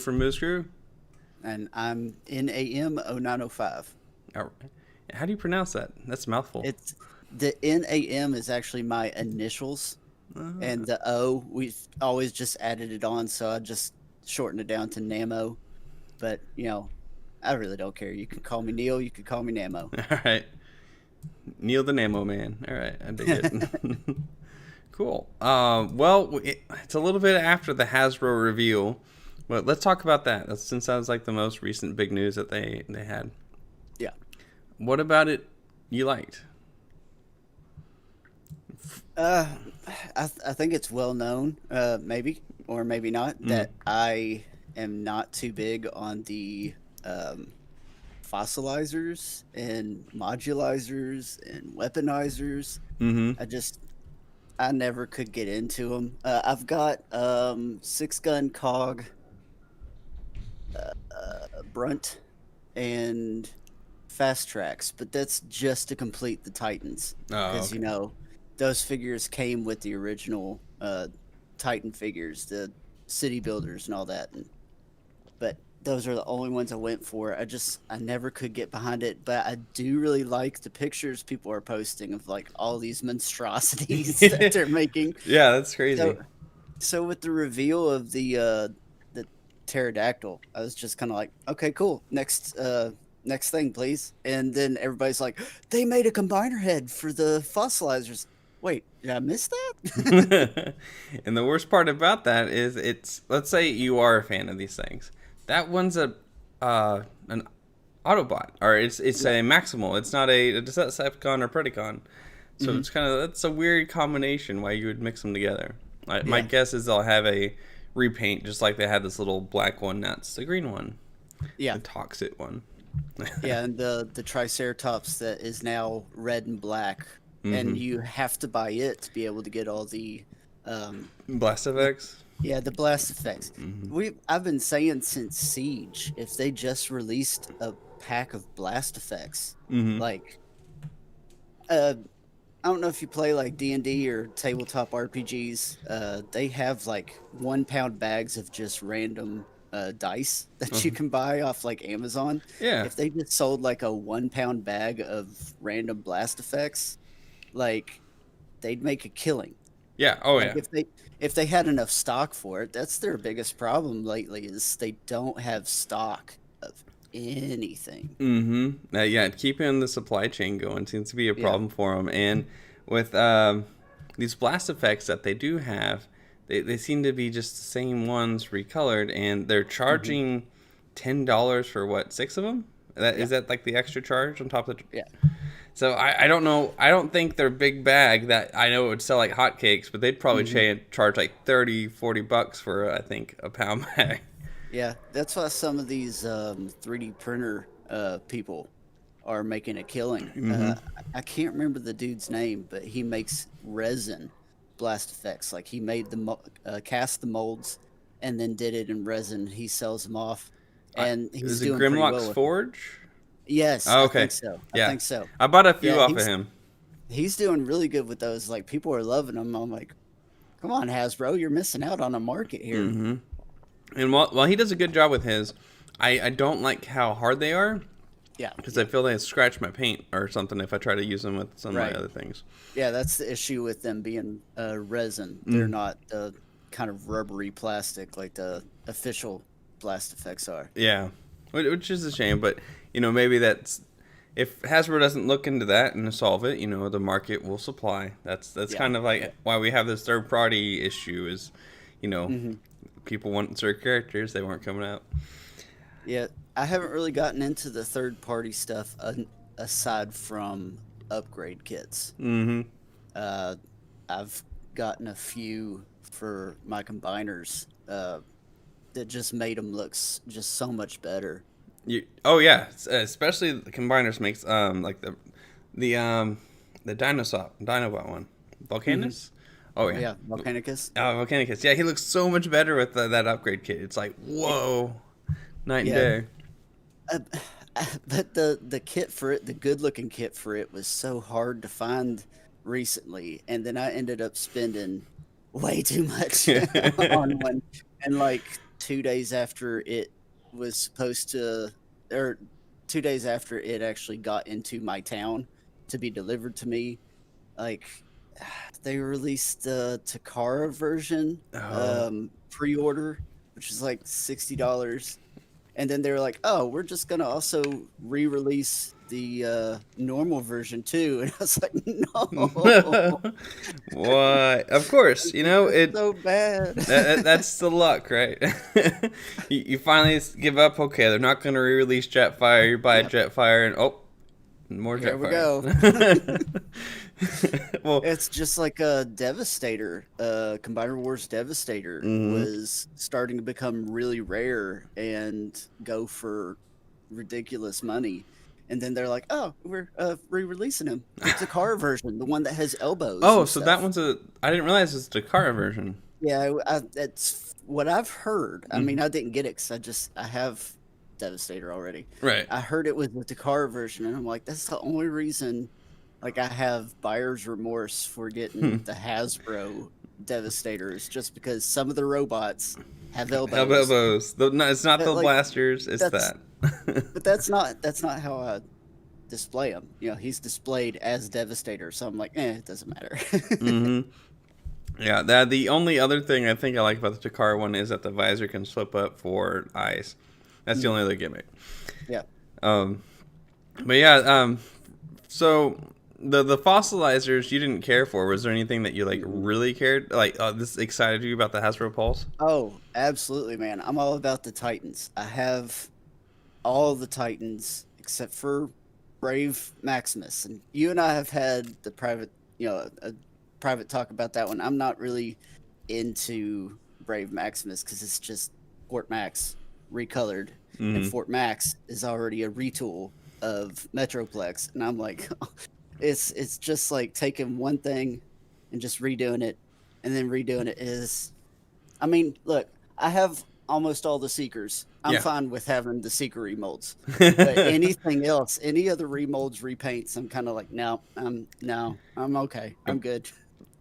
from Moose Crew. And I'm NAM 0905. All right. How do you pronounce that? That's a mouthful. It's the NAM is actually my initials, Uh, and the O we've always just added it on, so I just shortened it down to Namo. But I really don't care. You can call me Neil. You can call me Namo. all right. Neil the Namo Man. All right. I dig it. Cool. Well, it's a little bit after the Hasbro reveal, but let's talk about that. Since that was like the most recent big news that they had. Yeah. What about it you liked? Uh, I think it's well known, maybe or maybe not, Mm. that I am not too big on the um, fossilizers and modulizers and weaponizers. Mm-hmm. I just I never could get into them. I've got six gun cog, brunt, and fast tracks, but that's just to complete the Titans Oh, because okay. those figures came with the original Titan figures, the city builders and all that. But those are the only ones I went for. I never could get behind it, but I do really like the pictures people are posting of like all these monstrosities that they're making. Yeah, that's crazy. So so with the reveal of the pterodactyl, I was just kind of like, okay, cool. Next thing, please. And then everybody's like, they made a combiner head for the fossilizers. Wait, did I miss that? And the worst part about that is it's let's say you are a fan of these things. That one's an Autobot or it's Yeah. a Maximal. It's not a Decepticon or Predacon. So Hmm. it's kind of that's a weird combination why you would mix them together. My Yeah. guess is they'll have a repaint just like they had this little black one. That's the green one, Yeah. the Toxic one. Yeah, and the Triceratops that is now red and black, and Mm-hmm. you have to buy it to be able to get all Blast the effects. yeah, the blast effects. Mm-hmm. I've been saying since Siege, if they just released a pack of blast effects, Mm-hmm. like uh I don't know if you play like D&D or tabletop RPGs. They have like 1 pound bags of just random dice that you Uh-huh. can buy off like Amazon. Yeah. If they just sold like a 1 pound bag of random blast effects, like they'd make a killing. Yeah. Oh Like yeah. if they had enough stock for it, that's their biggest problem lately is they don't have stock of anything. Mm-hmm. Yeah, keeping the supply chain going seems to be a Yeah. problem for them. And with these blast effects that they do have, they seem to be just the same ones recolored, and they're Hmm. charging $10 for what, six of them? That Yeah. is that like the extra charge on top of the. Yeah. So I don't know. I don't think their big bag that I know it would sell like hotcakes, but they'd probably Hmm. charge like 30, $40 for I think a pound bag. Yeah, that's why some of these 3D printer people are making a killing. Mm-hmm. I can't remember the dude's name, but he makes resin blast effects. Like he made cast the molds and then did it in resin. He sells them off, and he's Is it doing pretty Grimlock's well with it. Forge? Yes, Oh, I okay. think so. I Yeah. think so. I bought a few Yeah, off of he's him. he's doing really good with those. Like people are loving them. I'm like, come on, Hasbro, you're missing out on a market here. Hmm. And while he does a good job with his, I don't like how hard they are Yeah, because I yeah, feel they scratch my paint or something if I try to use them with some of my right. other things. Yeah, that's the issue with them being resin. They're Mm, not the kind of rubbery plastic like the official blast effects are. yeah, which is a shame, but maybe that's if Hasbro doesn't look into that and solve it, the market will supply. That's Yeah, kind of yeah. like why we have this third party issue is, you know, Hmm. people want certain characters they weren't coming out. Yeah, I haven't really gotten into the third party stuff aside from upgrade kits. Mm-hmm. Uh, I've gotten a few for my combiners that just made them look just so much better. Oh yeah, especially the combiners makes like the Dinobot one, Hmm. Volcanus. Oh yeah, Yeah, Volcanicus. Volcanicus. Yeah, he looks so much better with that upgrade kit. It's like whoa, night and Yeah, day. Uh, but the kit for it, the good looking kit for it, was so hard to find recently, and then I ended up spending way too much on one, and like 2 days after it was supposed to, or 2 days after it actually got into my town to be delivered to me, like they released the Takara version Oh. pre-order, which is like $60, and then they were like, "Oh, we're just gonna also re-release the normal version too," and I was like, "No, What? Of course, you know that's it. so bad." That's the luck, right? You finally give up. Okay, they're not going to re-release Jetfire. You buy Yep, Jetfire, and oh, more here we Jetfire. go. Well, It's just like a Devastator. Combiner Wars Devastator mhm. was starting to become really rare and go for ridiculous money. And then they're like, "Oh, we're re-releasing him. It's a car version, the one that has elbows Oh, and so that stuff." one's a. I didn't realize it's the Takara version. Yeah, that's what I've heard. I mean, Mhm. I didn't get it because I have Devastator already. Right. I heard it was the Takara version, and I'm like, that's the only reason. Like, I have buyer's remorse for Hmm. getting the Hasbro Devastators, just because some of the robots have elbows. Elbows. No, it's not But the like, blasters. It's that's that. but that's not how I display him. He's displayed as Devastator, so I'm like, it doesn't matter. Hmm. Yeah, that the only other thing I think I like about the Takara one is that the visor can flip up for eyes. That's the Mm, only other gimmick. yeah. Um, but yeah, so the fossilizers you didn't care for. Was there anything that you like Mm-mm. really cared, like this excited you about the Hasbro Pulse? Oh, absolutely, man. I'm all about the Titans. I have all the Titans except for Brave Maximus. And you and I have had the a private talk about that one. I'm not really into Brave Maximus because it's just Fort Max recolored. And Hmm. Fort Max is already a retool of Metroplex. And I'm like, it's just like taking one thing and just redoing it, and then redoing it is, I mean, look, I have almost all the Seekers. I'm Yeah. fine with having the Seeker remolds. But anything else, any other remolds, repaints, I'm kind of like, no, I'm okay. I'm good.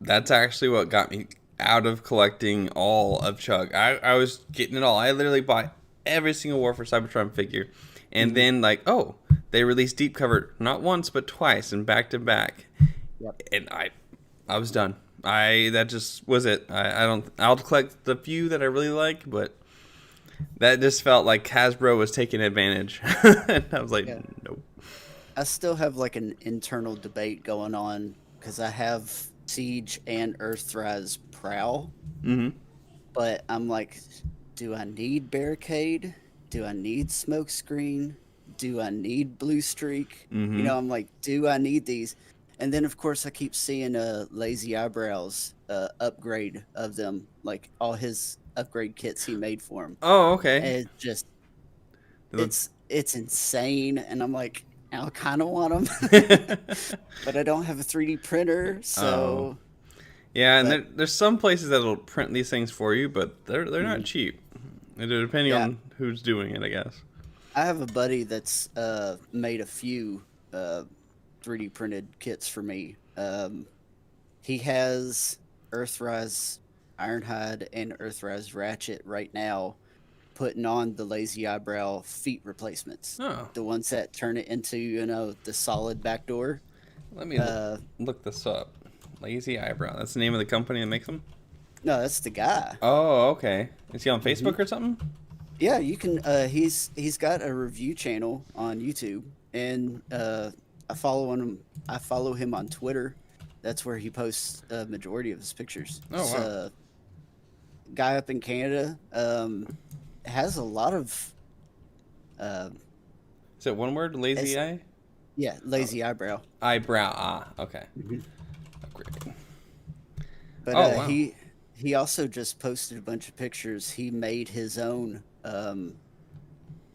That's actually what got me out of collecting all of Chug. I was getting it all. I literally bought every single War for Cybertron figure. And Mhm. then, like, oh, they released Deep Cover not once, but twice and back to back. Yep. And I was done. That just was it. I don't, I'll collect the few that I really like, but that just felt like Hasbro was taking advantage. And I was like, Yeah. nope. I still have like an internal debate going on because I have Siege and Earthrise Prowl, Mm-hmm. but I'm like, do I need Barricade? Do I need Smokescreen? Do I need Blue Streak? Mm-hmm. I'm like, do I need these? And then of course I keep seeing Lazy Eyebrows upgrade of them, like all his upgrade kits he made for him. Oh, And okay. it's just it's insane, and I'm like, I kind of want them, but I don't have a 3D printer, Oh. so. Yeah, and But there's some places that'll print these things for you, but they're not mhm. cheap. Depending Yeah, on who's doing it, I guess. I have a buddy that's made a few 3D printed kits for me. He has Earthrise Ironhide and Earthrise Ratchet right now, putting on the Lazy Eyebrow feet replacements, Oh, the ones that turn it into the solid backdoor. let me Uh, look this up. Lazy Eyebrow. That's the name of the company that makes them. no, that's the guy. Oh, okay. Is he on Hmm. Facebook or something? Yeah, you can. He's got a review channel on YouTube, and I follow him. I follow him on Twitter. That's where he posts a majority of his pictures. Oh, It's wow. a guy up in Canada. Has a lot of uh, Is it one word? Lazy has, Eye? yeah, Oh, lazy eyebrow. eyebrow. Ah, okay. Mhm. Upgrade. But Oh, wow. he also just posted a bunch of pictures. He made his own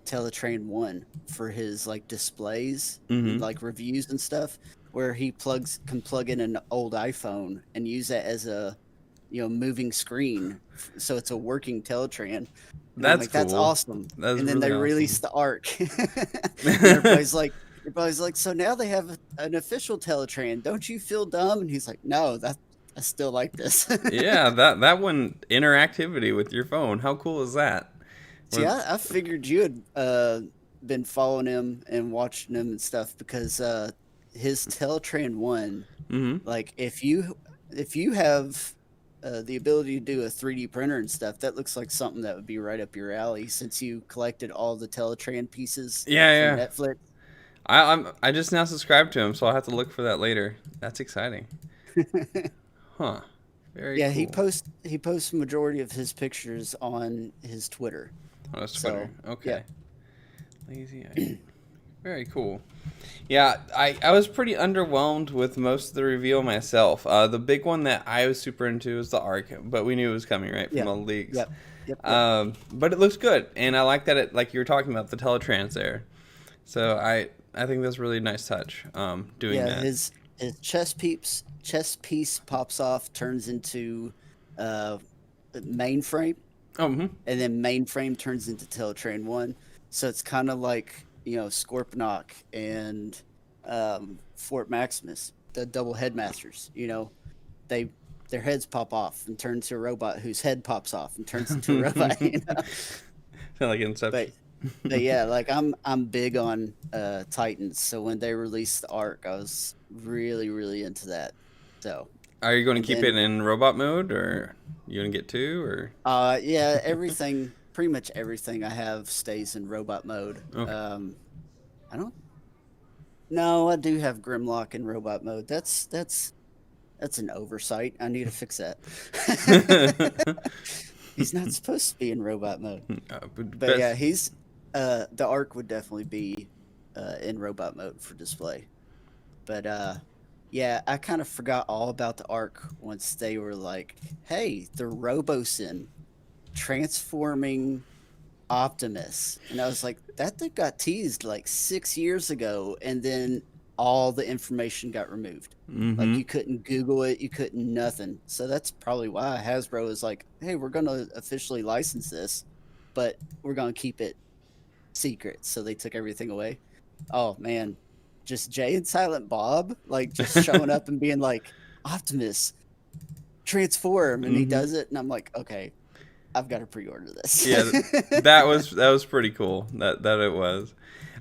Teletrain One for his like displays and Mm-hmm. like reviews and stuff, where he can plug in an old iPhone and use that as a moving screen, so it's a working Teletran. And I'm That's like, that's cool. awesome. That's And then really they awesome. released the Arc, and everybody's like, so now they have an official Teletran. Don't you feel dumb? And he's like, no, that I still like this. Yeah, that one interactivity with your phone. How cool is that? See, I figured you had been following him and watching him and stuff because his Teletran one, Mm-hmm. like if you have the ability to do a 3D printer and stuff, that looks like something that would be right up your alley since you collected all the Teletran pieces Yeah, like from yeah. Netflix. I just now subscribed to him, so I'll have to look for that later. That's exciting. Huh. Very Yeah, cool. he posts majority of his pictures on his Twitter. On his Twitter. So yeah, Okay. Lazy eye. Very cool. Yeah, I was pretty underwhelmed with most of the reveal myself. The big one that I was super into is the Arc, but we knew it was coming, right, from yeah, all the leaks. yep, yep. But it looks good, and I like that it, like you were talking about, the Teletrans there. So I think that's a really nice touch, doing Yeah, that. his chest piece pops off, turns into uh mainframe, Oh, mm-hmm. and then mainframe turns into Teletrain one. So it's kind of like Scorponok and Fort Maximus, the double headmasters. They their heads pop off and turn to a robot whose head pops off and turns into a robot. Like But Inception. but yeah, like I'm big on Titans. So when they released the Arc, I was really really into that. So Are you going to and keep it then in robot mode, or you going to get two, or yeah, everything pretty much everything I have stays in robot mode. okay? I don't. No, I do have Grimlock in robot mode. That's an oversight. I need to fix that. He's not supposed to be in robot mode. But yeah, Best. he's the Arc would definitely be in robot mode for display. But yeah, I kind of forgot all about the Arc once they were like, "Hey, the Robosin transforming Optimus," and I was like, "That thing got teased like 6 years ago, and then all the information got removed. Like Mm-hmm. you couldn't Google it, you couldn't nothing." So that's probably why Hasbro is like, "Hey, we're gonna officially license this, but we're gonna keep it secret." So they took everything away. Oh man, just Jay and Silent Bob like just showing up and being like, "Optimus, transform," and he Mm-hmm. does it, and I'm like, "Okay, I've got to pre-order this." Yeah, that was pretty cool. That it was.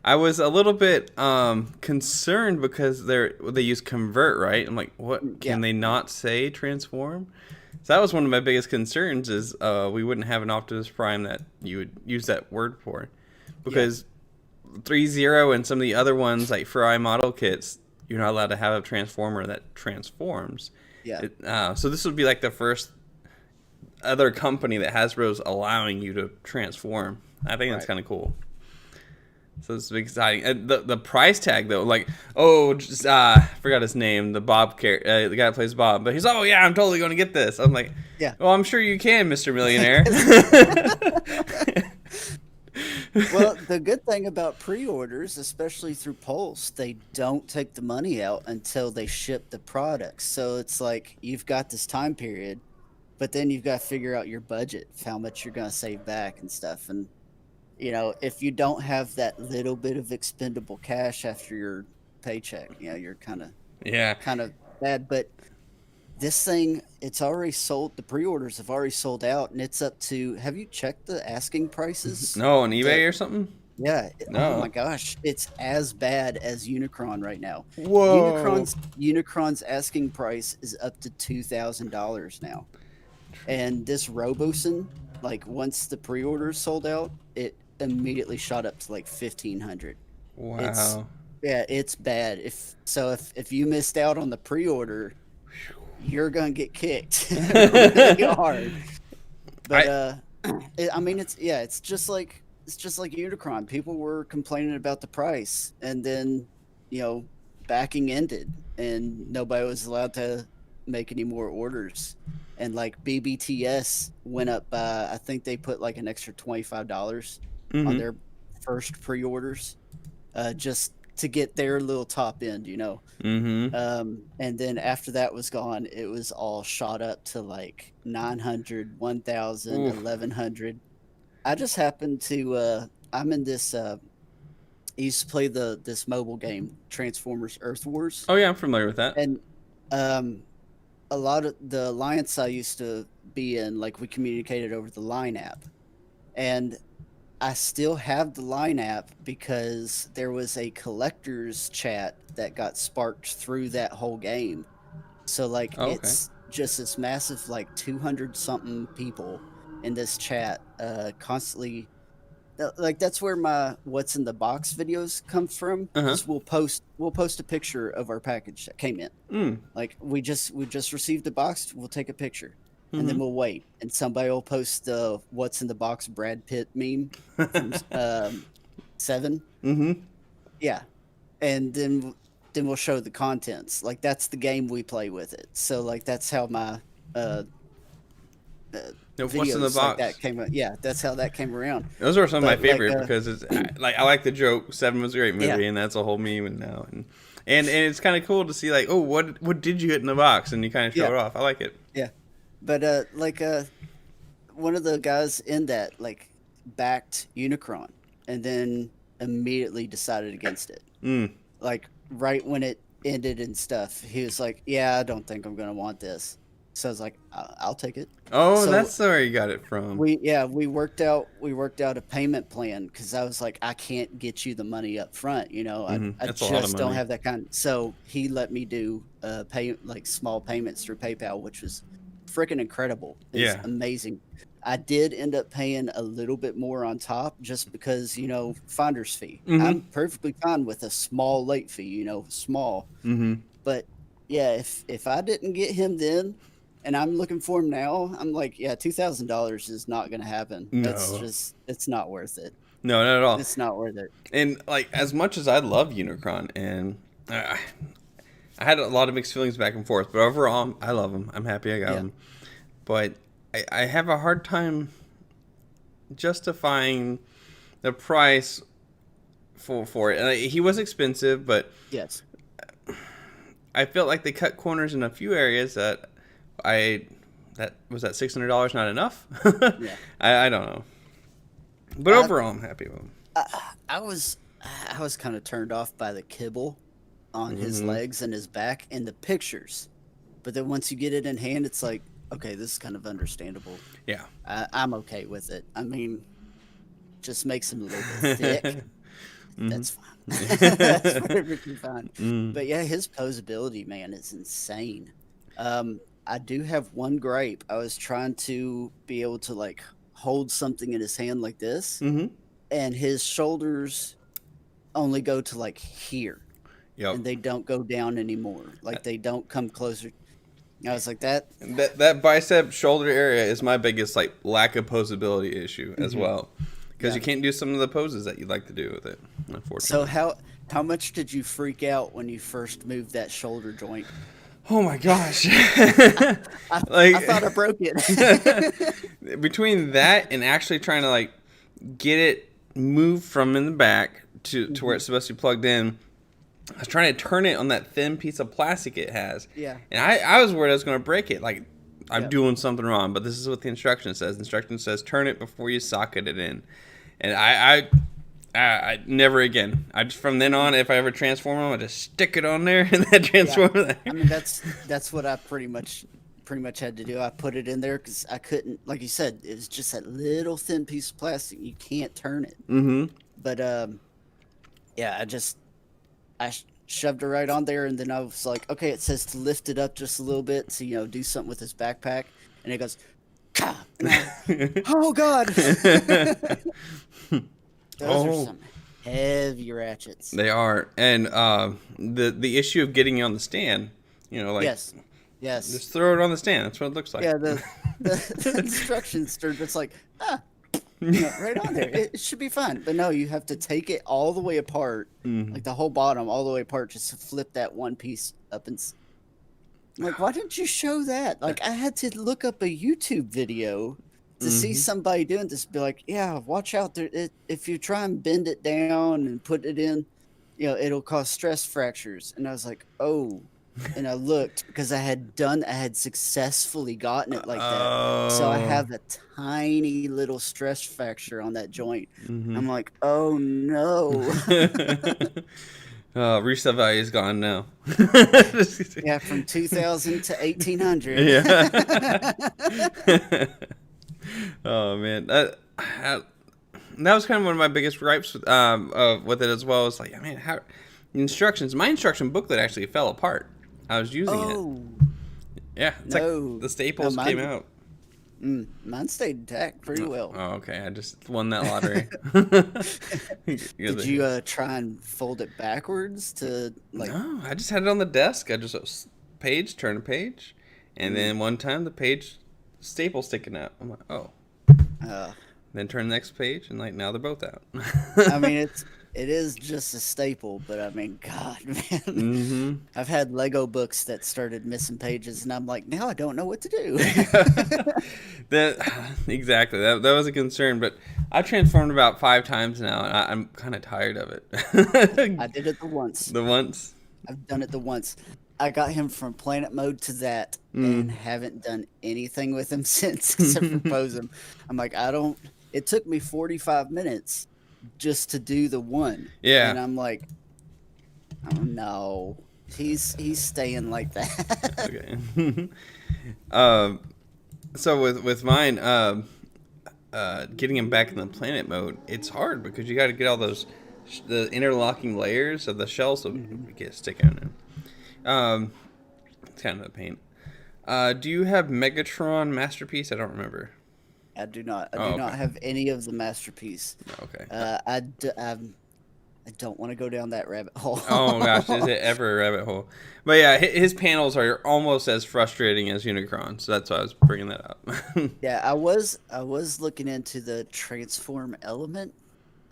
I was a little bit concerned because they use convert, right? I'm like, what, Yeah, can they not say transform? So that was one of my biggest concerns, is we wouldn't have an Optimus Prime that you would use that word for, yeah, because 3.0 and some of the other ones like Fry model kits, you're not allowed to have a transformer that transforms. yeah. So this would be like the first other company that Hasbro's allowing you to transform. I think that's Right. kind of cool. So it's exciting. The price tag though, like, oh, just forgot his name, the the guy that plays Bob, but he's, oh yeah, I'm totally going to get this. I'm like, Yeah. well, I'm sure you can, Mr. Millionaire. Well, the good thing about pre-orders, especially through Pulse, they don't take the money out until they ship the products. So it's like you've got this time period, but then you've got to figure out your budget, how much you're going to save back and stuff. And if you don't have that little bit of expendable cash after your paycheck, you're kind of Yeah. kind of bad. But this thing, it's already sold. The pre-orders have already sold out, and it's up to. Have you checked the asking prices? No, on That eBay or something? Yeah. Oh my No. gosh, it's as bad as Unicron right now. Whoa. Unicron's asking price is up to $2,000 now, and this Robosin, like once the pre-orders sold out, it immediately shot up to like 1,500. It's Wow. Yeah, it's bad. If you missed out on the pre-order, you're gonna get kicked really hard. But I I mean, it's just like Unicron. People were complaining about the price, and then you know backing ended, and nobody was allowed to make any more orders. And like BBTS went up by, I think they put like an extra $25 on mm-hmm. their first pre-orders, just to get their little top end. Mm-hmm. And then after that was gone, it was all shot up to like 900, 1,000, Oof. 1,100. I just happened to I'm in this I used to play this mobile game, Transformers Earth Wars, Oh yeah, I'm familiar with that. and um a lot of the alliance I used to be in, like we communicated over the Line app, and I still have the Line app because there was a collector's chat that got sparked through that whole game. So like Oh, okay. it's just this massive like 200 something people in this chat constantly like that's where my what's in the box videos come from Uh-huh. is we'll post a picture of our package that came in. Mm. Like we just received the box, we'll take a picture and then Mm-hmm. we'll wait and somebody will post the what's in the box Brad Pitt meme from 7. Mm-hmm. Yeah. And then we'll show the contents. Like that's the game we play with it. So like that's how my uh What's in the videos like box? that came out. Yeah, that's how that came around. Those are some of my But like favorite because it's like I like the joke. Seven was a great movie, yeah, and that's a whole meme and now and it's kind of cool to see like, oh, what did you get in the box, and you kind of show yeah, it off. I like it. yeah. But one of the guys in that like backed Unicron and then immediately decided against it. Mm. Like right when it ended and stuff, he was like, "Yeah, I don't think I'm gonna want this." So I was like, "I'll take it." Oh, So that's where you got it from. we worked out a payment plan because I was like, I can't get you the money up front, you know. I That's a lot of just don't money. have that kind. So he let me do pay like small payments through PayPal, which was freaking incredible. It's Yeah. amazing. I did end up paying a little bit more on top just because, you know, finder's fee. Mm-hmm. I'm perfectly fine with a small late fee, you know, small. Mm-hmm. But yeah, if I didn't get him then, and I'm looking for him now, I'm like, yeah, $2,000 is not going to happen. That's No. just, it's not worth it. No, not at all. It's not worth it. And like as much as I love Unicron, and I had a lot of mixed feelings back and forth, but overall, I love him. I'm happy I got Yeah. him. But I have a hard time justifying the price for it. And he was expensive, but Yes. I felt like they cut corners in a few areas that that was that $600 not enough. Yeah. I don't know, but I, overall, I'm happy with him. I was kind of turned off by the kibble on his Mm-hmm. legs and his back and the pictures. But then once you get it in hand, it's like, okay, this is kind of understandable. Yeah. I'm okay with it. I mean, just makes him a little bit thick. That's fine. That's perfectly fine. But yeah, his posability, man, is insane. I do have one gripe. I was trying to be able to like hold something in his hand like this, Mm-hmm. and his shoulders only go to like here, Yep. and they don't go down anymore. Like they don't come closer. I was like that. That bicep shoulder area is my biggest like lack of posability issue as well, because Yeah. you can't do some of the poses that you'd like to do with it. Unfortunately. So how much did you freak out when you first moved that shoulder joint? Oh my gosh. I thought I broke it. Between that and actually trying to like get it moved from in the back to where it's supposed to be plugged in, I was trying to turn it on that thin piece of plastic it has. Yeah. And I was worried I was going to break it. Like, I'm Yeah. doing something wrong, but this is what the instruction says. The instruction says turn it before you socket it in. And I never again. I just from then on, if I ever transform them, I just stick it on there and then transform it. I mean that's what I pretty much had to do. I put it in there because I couldn't, like you said, it was just that little thin piece of plastic. You can't turn it. Mm-hmm. But yeah, I shoved it right on there, and then I was like, okay, it says to lift it up just a little bit to do something with his backpack, and it goes, "Ka!" And oh god, those are some heavy ratchets. They are, and the issue of getting you on the stand, like Yes. just throw it on the stand. That's what it looks like. Yeah, the instructions are just like, right on there. It should be fine. But no, you have to take it all the way apart, like the whole bottom all the way apart, just to flip that one piece up. And I'm like, why didn't you show that? Like, I had to look up a YouTube video to see somebody doing this. Be like, yeah, watch out there. If you try and bend it down and put it in, it'll cause stress fractures. And I was like, oh. And I looked because I had successfully gotten it like that. So I have a tiny little stress fracture on that joint. I'm like, oh no. Resale value is gone now. Yeah, from 2000 to 1800. Yeah. Oh man, that was kind of one of my biggest gripes with it as well. It's like, I mean, how instructions? My instruction booklet actually fell apart. I was using it. Oh Yeah, it's like no, the no, staples came out. mine stayed intact pretty well. Oh, okay. I just won that lottery. Did you try and fold it backwards to like? No, I just had it on the desk. I just page, turn a page, and then one time the page staple sticking out. I'm like, oh. Uh, Then turn the next page, and like now they're both out. I mean, it is just a staple, but I mean, God, man, Mm-hmm. I've had Lego books that started missing pages, and I'm like, now I don't know what to do. That exactly that was a concern, but I transformed about 5 times now, and I'm kind of tired of it. I did it the once. The once. I've done it the once. I got him from planet mode to that, and haven't done anything with him since except for pose him. I'm like, I don't. It took me 45 minutes just to do the one. Yeah. And I'm like, oh no, he's staying like that. Okay. So with mine, getting him back in the planet mode, it's hard because you got to get all those the interlocking layers of the shells so get sticking in. It's kind of a pain. Do you have Megatron Masterpiece? I don't remember. I do not. I Oh, do not okay. have any of the masterpiece. Okay. I don't want to go down that rabbit hole. Oh gosh, is it ever a rabbit hole? But yeah, his panels are almost as frustrating as Unicron, so that's why I was bringing that up. Yeah, I was looking into the transform element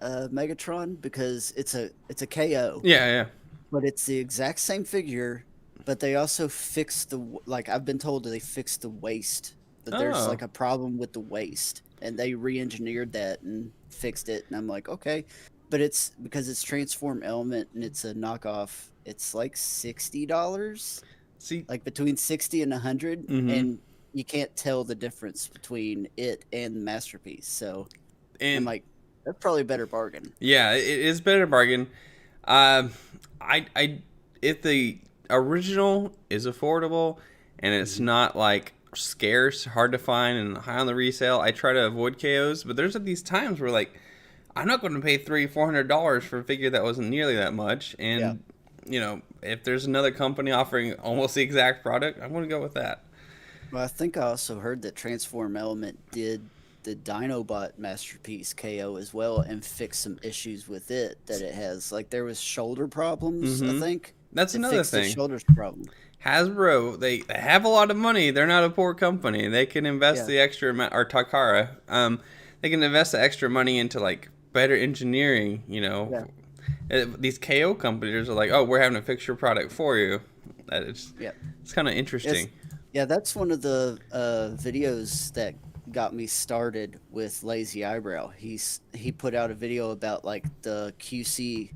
Megatron because it's a KO, Yeah, yeah. but it's the exact same figure, but they also fixed like I've been told they fixed the waist. That there's Oh. like a problem with the waist, and they re-engineered that and fixed it. And I'm like, okay, but it's because it's transform element and it's a knockoff. It's like $60, See, like between 60 and 100, and you can't tell the difference between it and the masterpiece. So I'm and like, that's probably a better bargain. yeah, it is better bargain. I if the original is affordable and it's not like scarce, hard to find, and high on the resale, I try to avoid KOs. But there's these times where like I'm not going to pay $300-$400 for a figure that wasn't nearly that much, and Yeah. you know if there's another company offering almost the exact product, I'm going to go with that. Well, I think I also heard that Transform Element did the Dinobot Masterpiece KO as well and fixed some issues with it that it has. Like there was shoulder problems, I think. That's They another fixed the thing. shoulders problem. Hasbro, they have a lot of money. They're not a poor company. They can invest Yeah. the extra amount, or Takara, they can invest the extra money into like better engineering. You know, these KO companies are like, oh, we're having to fix your product for you. That is, Yeah. it's kind of interesting. Yeah, that's one of the videos that got me started with Lazy Eyebrow. He put out a video about like the QC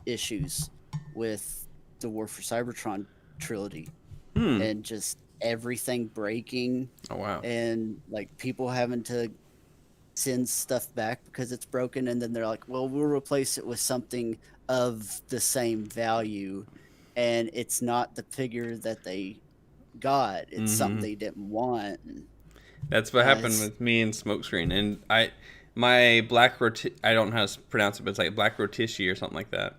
issues with the War for Cybertron trilogy and just everything breaking Oh wow. and like people having to send stuff back because it's broken, and then they're like, well, we'll replace it with something of the same value, and it's not the figure that they got, it's something they didn't want. That's what happened it's- with me and Smokescreen, and my I don't know how to pronounce it, but it's like Black Rotishi or something like that.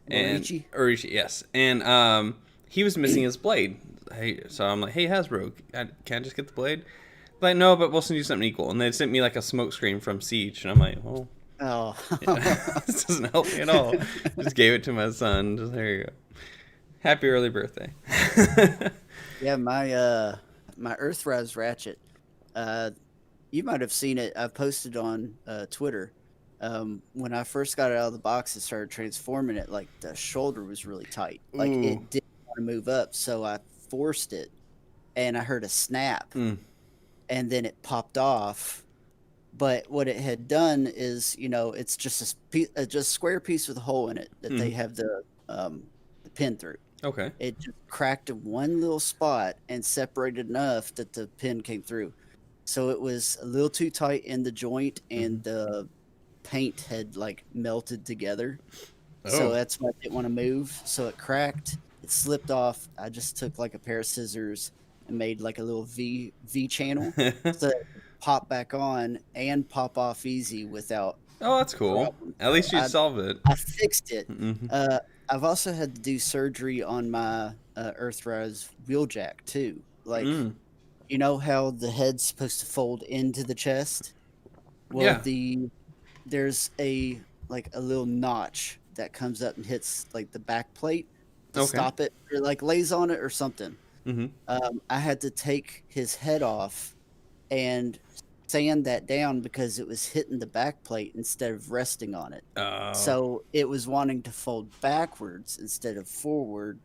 And Orichi? Orichi, yes. And he was missing his blade. So I'm like, hey Hasbro, can I just get the blade? Like, no, but we'll send you something equal. And they sent me like a Smokescreen from Siege, and I'm like, well, Oh, this doesn't help me at all. Just gave it to my son. Just there you go. Happy early birthday. yeah, my Earthrise Ratchet. You might have seen it. I posted on Twitter. When I first got it out of the box and started transforming it, like the shoulder was really tight. Like Ooh. it didn't want to move up, so I forced it, and I heard a snap, and then it popped off. But what it had done is, it's just just square piece with a hole in it that they have the pin through. Okay. It just cracked in one little spot and separated enough that the pin came through. So it was a little too tight in the joint, and the paint had like melted together. So Oh. that's why I didn't want to move. So it cracked. It slipped off. I just took like a pair of scissors and made like a little V channel so it pop back on and pop off easy without Oh, that's cool. problem. At So least you solved it. I fixed it. Mm-hmm. I've also had to do surgery on my Earthrise wheeljack too. Like, Mm. you know how the head's supposed to fold into the chest? Well, Yeah. there's a little notch that comes up and hits like the back plate to Okay. stop it, or like lays on it or something. Mm-hmm. I had to take his head off and sand that down because it was hitting the back plate instead of resting on it. Oh. So it was wanting to fold backwards instead of forward.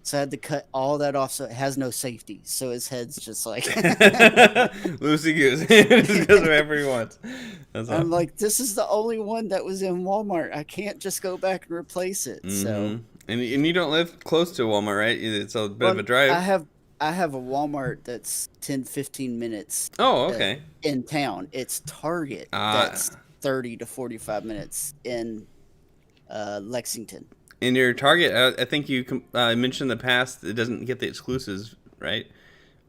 So I had to cut all that off so it has no safety. So his head's just like Loosey goose. Just goes wherever he wants. That's I'm all. like, this is the only one that was in Walmart. I can't just go back and replace it. So Mm-hmm. And you don't live close to Walmart, right? It's a bit of well, a drive. I have a Walmart that's 10, 15 minutes Oh, uh, okay. in town. It's Target Uh, that's 30 to 45 minutes in Lexington. in your Target, I think you mentioned in the past it doesn't get the exclusives, right?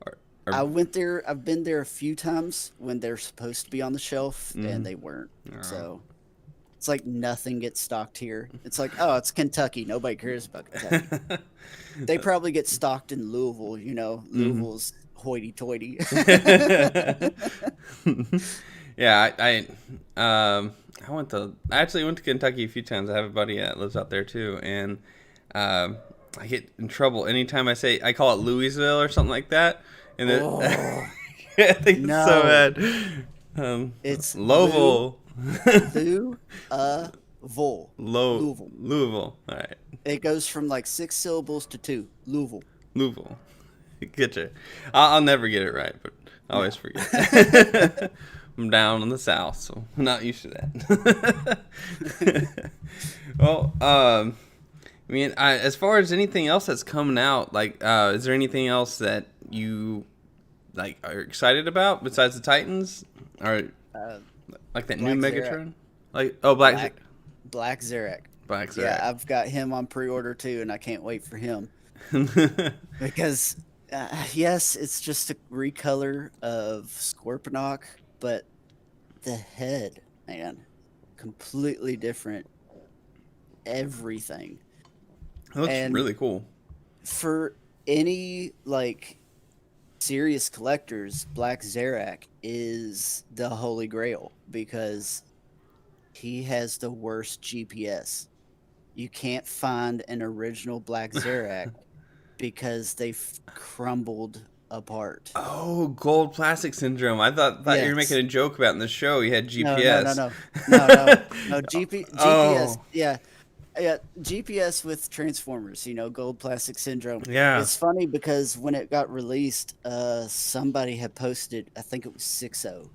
Or, I went there. I've been there a few times when they're supposed to be on the shelf and mm, they weren't. oh. So it's like nothing gets stocked here. It's like, oh, it's Kentucky. Nobody cares about Kentucky. They probably get stocked in Louisville. You know, Mhm. Louisville's hoity-toity. Yeah, I actually went to Kentucky a few times. I have a buddy that lives out there too, and I get in trouble anytime I call it Louisville or something like that, and Oh I think it's so no, bad. it's Louisville, Lou, Vol, Louisville. Louisville. All right, It goes from like 6 syllables to two. Louisville. Louisville. Get you. I'll never get it right, but I always No. forget. I'm down in the south, so I'm not used to that. Well, I mean, as far as anything else that's coming out, like, is there anything else that you like are excited about besides the Titans, or Uh, like that new Black Zarak. Megatron? Like, oh, Black, Black Zarak. Black Yeah, Zarak. I've got him on pre-order too, and I can't wait for him because yes, it's just a recolor of Scorponok, but the head, man, completely different. Everything, It looks and really cool. for any like serious collectors, Black Zarak is the holy grail because he has the worst GPS. You can't find an original Black Zarak because they've crumbled apart. Oh, gold plastic syndrome. I thought you were making Yes. a joke about in the show. You had No, no, no, GPS. no, no, no, no. GPS. Oh, Yeah, yeah. GPS with Transformers. You know, gold plastic syndrome. yeah. It's funny because when it got released, somebody had posted. I think it was 60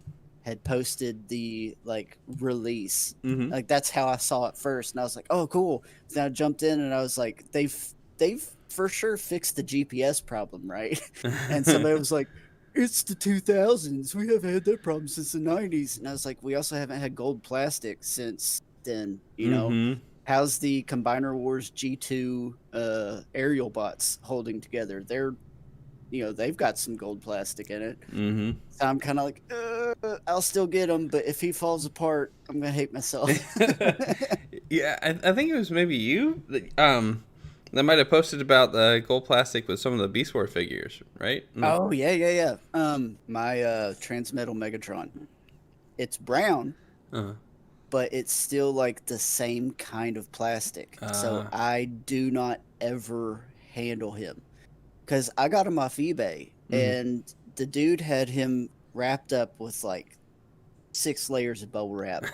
had posted the like release. Mm-hmm. Like that's how I saw it first, and I was like, "Oh, cool." Then I jumped in, and I was like, "They've for sure fixed the GPS problem, right?" And somebody was like, "It's the 2000s. We haven't had that problem since the 90s." And I was like, "We also haven't had gold plastic since then. You know, Mm-hmm. how's the Combiner Wars G2 aerial bots holding together? They've got some gold plastic in it." Mm-hmm. So I'm kind of like, I'll still get him, but if he falls apart, I'm gonna hate myself. Yeah, I think it was maybe you that might have posted about the gold plastic with some of the Beast War figures, right? Oh yeah, yeah, yeah. My Transmetal Megatron. It's brown, Uh, but it's still like the same kind of plastic. So uh, I do not ever handle him because I got him off eBay, mhm. and the dude had him wrapped up with like 6 layers of bubble wrap.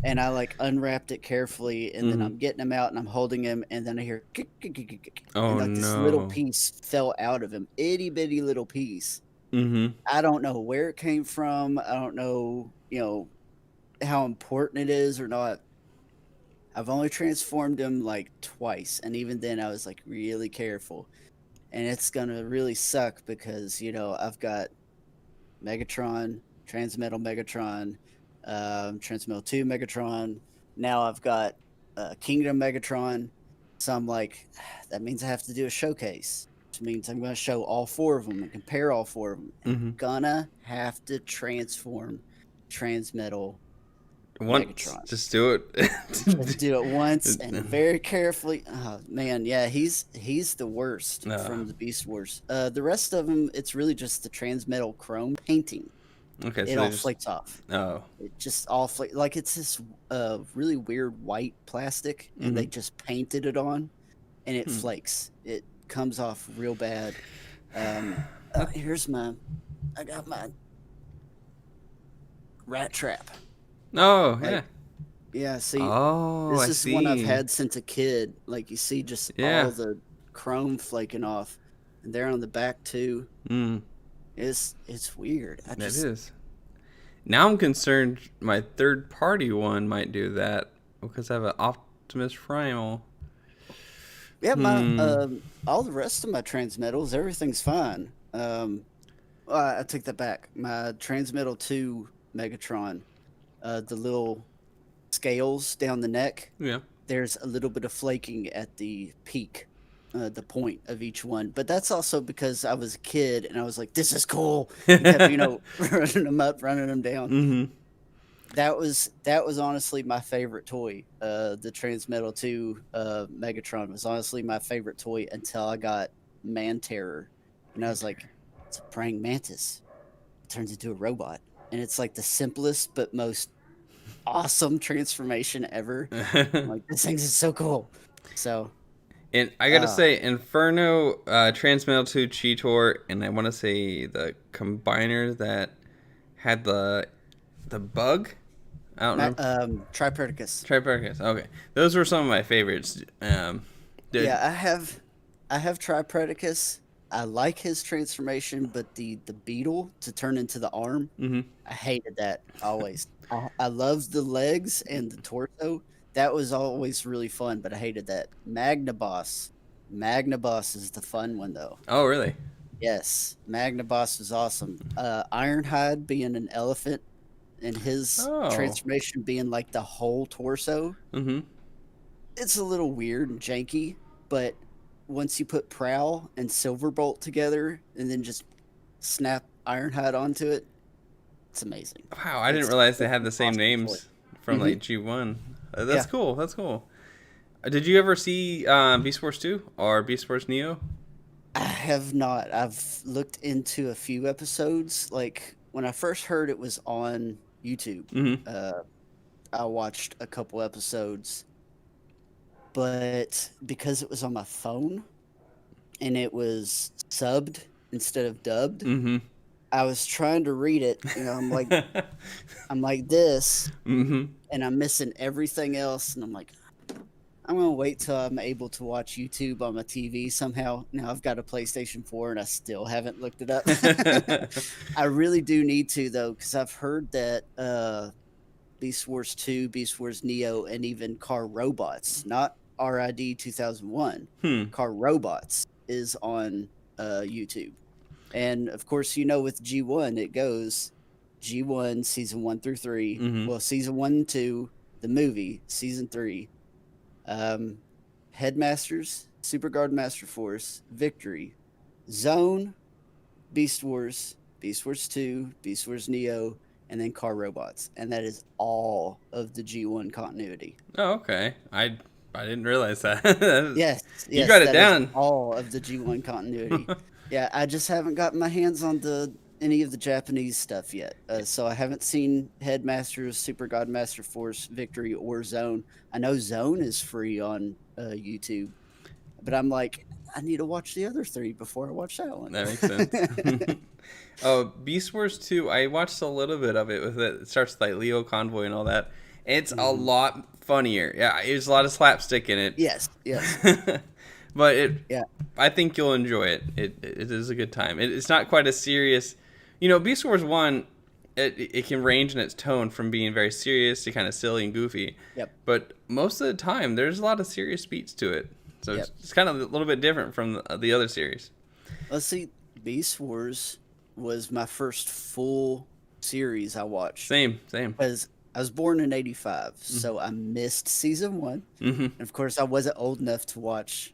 And I like unwrapped it carefully, and then Mhm. I'm getting him out, and I'm holding him, and then I hear kick, kick, kick, kick, kick, and Oh like this little no. piece fell out of him, itty bitty little piece. Mm-hmm. I don't know where it came from. I don't know, how important it is or not. I've only transformed him like twice, and even then I was like really careful. And it's gonna really suck because I've got Megatron, Transmetal Megatron, Transmetal 2 Megatron. Now I've got Kingdom Megatron. So I'm like, that means I have to do a showcase, which means I'm going to show all 4 of them and compare all 4 of them. And Mm-hmm. I'm gonna have to transform Transmetal Once, Megatron. just do Just it. do it once and very carefully. Oh man, yeah, he's the worst No. from the Beast Wars. The rest of them, it's really just the Transmetal Chrome painting. Okay, It so they all just flakes off. oh. It just all like it's this really weird white plastic, and they Mm-hmm. just painted it on, and it Hmm. flakes. It comes off real bad. Here's my, I got my rat trap. Oh Like, yeah. yeah, see, Oh, this I is one I've see. had since a kid. Like you see, just Yeah. all the chrome flaking off, and there on the back too. Mm, It's weird. I that just is. Now I'm concerned my third party one might do that because I have an Optimus Primal. yeah, my Hmm. all the rest of my transmetals, everything's fine. I take that back. My Transmetal 2 Megatron, the little scales down the neck, Yeah. there's a little bit of flaking at the peak, the point of each one. But that's also because I was a kid and I was like, "This is cool," and kept running them up, running them down. Mm-hmm. That was honestly my favorite toy. The Transmetal 2 Megatron was honestly my favorite toy until I got Man Terror, and I was like, "It's a praying mantis. It turns into a robot," and it's like the simplest but most awesome transformation ever. I'm like, this thing is so cool. So, And I gotta uh, say, Inferno, Transmetal 2 Cheetor, and I want to say the combiner that had the bug. I don't know. Triperdicus. Triparchus. Okay, those were some of my favorites. Did Yeah, I have Tripredicus. I like his transformation, but the beetle to turn into the arm, mm-hmm. I hated that always. I loved the legs and the torso. That was always really fun, but I hated that. Magnaboss. Magnaboss is the fun one though. Oh, really? Yes, Magnaboss was awesome. Ironhide being an elephant and his Oh. transformation being like the whole torso. Mm-hmm. It's a little weird and janky, but once you put Prowl and Silverbolt together and then just snap Ironhide onto it, it's amazing. Wow, I didn't It's realize they it's had an the same awesome toy. names from Hmm. like G1. That's Yeah, cool. That's cool. Did you ever see Beast Wars 2 or Beast Wars Neo? I have not. I've looked into a few episodes. Like when I first heard it was on YouTube, Mm-hmm. uh, I watched a couple episodes, but because it was on my phone and it was subbed instead of dubbed, Mm-hmm. I was trying to read it. I'm like this, mm-hmm. and I'm missing everything else, and I'm like, I'm gonna wait till I'm able to watch YouTube on my TV somehow. Now I've got a PlayStation 4, and I still haven't looked it up. I really do need to though, because I've heard that Beast Wars 2, Beast Wars Neo, and even Car Robots, not RID 2001, hmm. Car Robots is on YouTube. And of course, with G1, it goes G1 season 1 through 3. Mm-hmm. Well, season 1 and 2, the movie, season 3. Headmasters, Super Guard Master Force, Victory, Zone, Beast Wars 2, Beast Wars Neo, and then Car Robots. And that is all of the G1 continuity. Oh, okay. I didn't realize that. Yes, You yes, got it that is down. all of the G1 continuity. Yeah, I just haven't gotten my hands on any of the Japanese stuff yet. So I haven't seen Headmasters, Super God Master Force, Victory, or Zone. I know Zone is free on YouTube, but I'm like, I need to watch the other three before I watch that one. That makes sense. Oh, Beast Wars 2, I watched a little bit of it with it. It starts with like Leo Convoy and all that. It's a Mhm. lot funnier. Yeah, there's a lot of slapstick in it. Yes, yes, But yeah, I think you'll enjoy it. It is a good time. It's not quite as serious. Beast Wars 1, it can range in its tone from being very serious to kind of silly and goofy. yep, But most of the time, there's a lot of serious beats to it. So yep. it's kind of a little bit different from the other series. Let's see. Beast Wars was my first full series I watched. Same. Because I was born in '85, so I missed season 1, Mm-hmm. and of course I wasn't old enough to watch,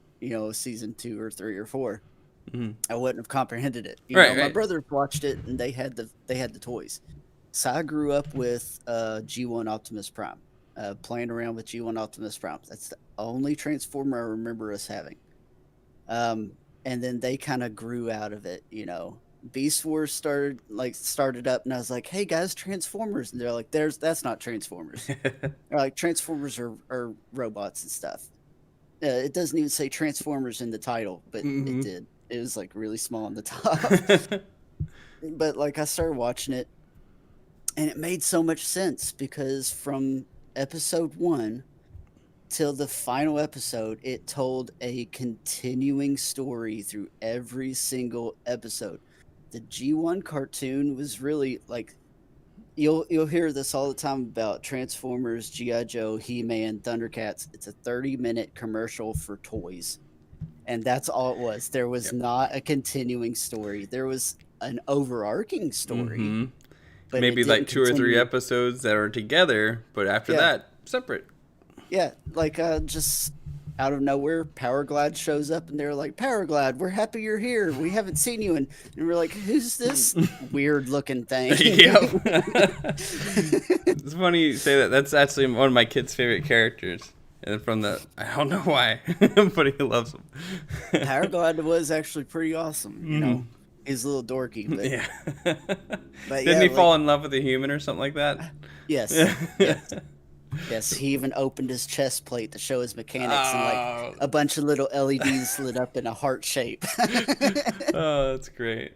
season 2 or 3 or 4. Mm-hmm. I wouldn't have comprehended it. Right, My right. brothers watched it, and they had the toys, So I grew up with G1 Optimus Prime, playing around with G1 Optimus Prime. That's the only Transformer I remember us having. And then they kind of grew out of it, you know. Beast Wars started up, and I was like, "Hey guys, Transformers!" And they're like, that's not Transformers." They're like, "Transformers are robots and stuff." It doesn't even say Transformers in the title, but it did. It was like really small on the top. But like I started watching it, and it made so much sense because from episode 1 till the final episode, it told a continuing story through every single episode. The G1 cartoon was really like, you'll hear this all the time about Transformers, G.I. Joe, He-Man, Thundercats. It's a 30-minute commercial for toys. And that's all it was. There was not a continuing story. There was an overarching story. But maybe like 2 or 3 episodes that are together, but after that, separate. Yeah, like just out of nowhere, Power Glide shows up, and they're like, "Power Glide, we're happy you're here. We haven't seen you," and we're like, "Who's this weird-looking thing?" Yep. It's funny you say that. That's actually one of my kid's favorite characters, and I don't know why, but he loves him. Power Glide was actually pretty awesome. You know, he's a little dorky, but yeah. But Didn't he fall in love with a human or something like that? Yes. Yes, he even opened his chest plate to show his mechanics, and like a bunch of little LEDs lit up in a heart shape. Oh, that's great.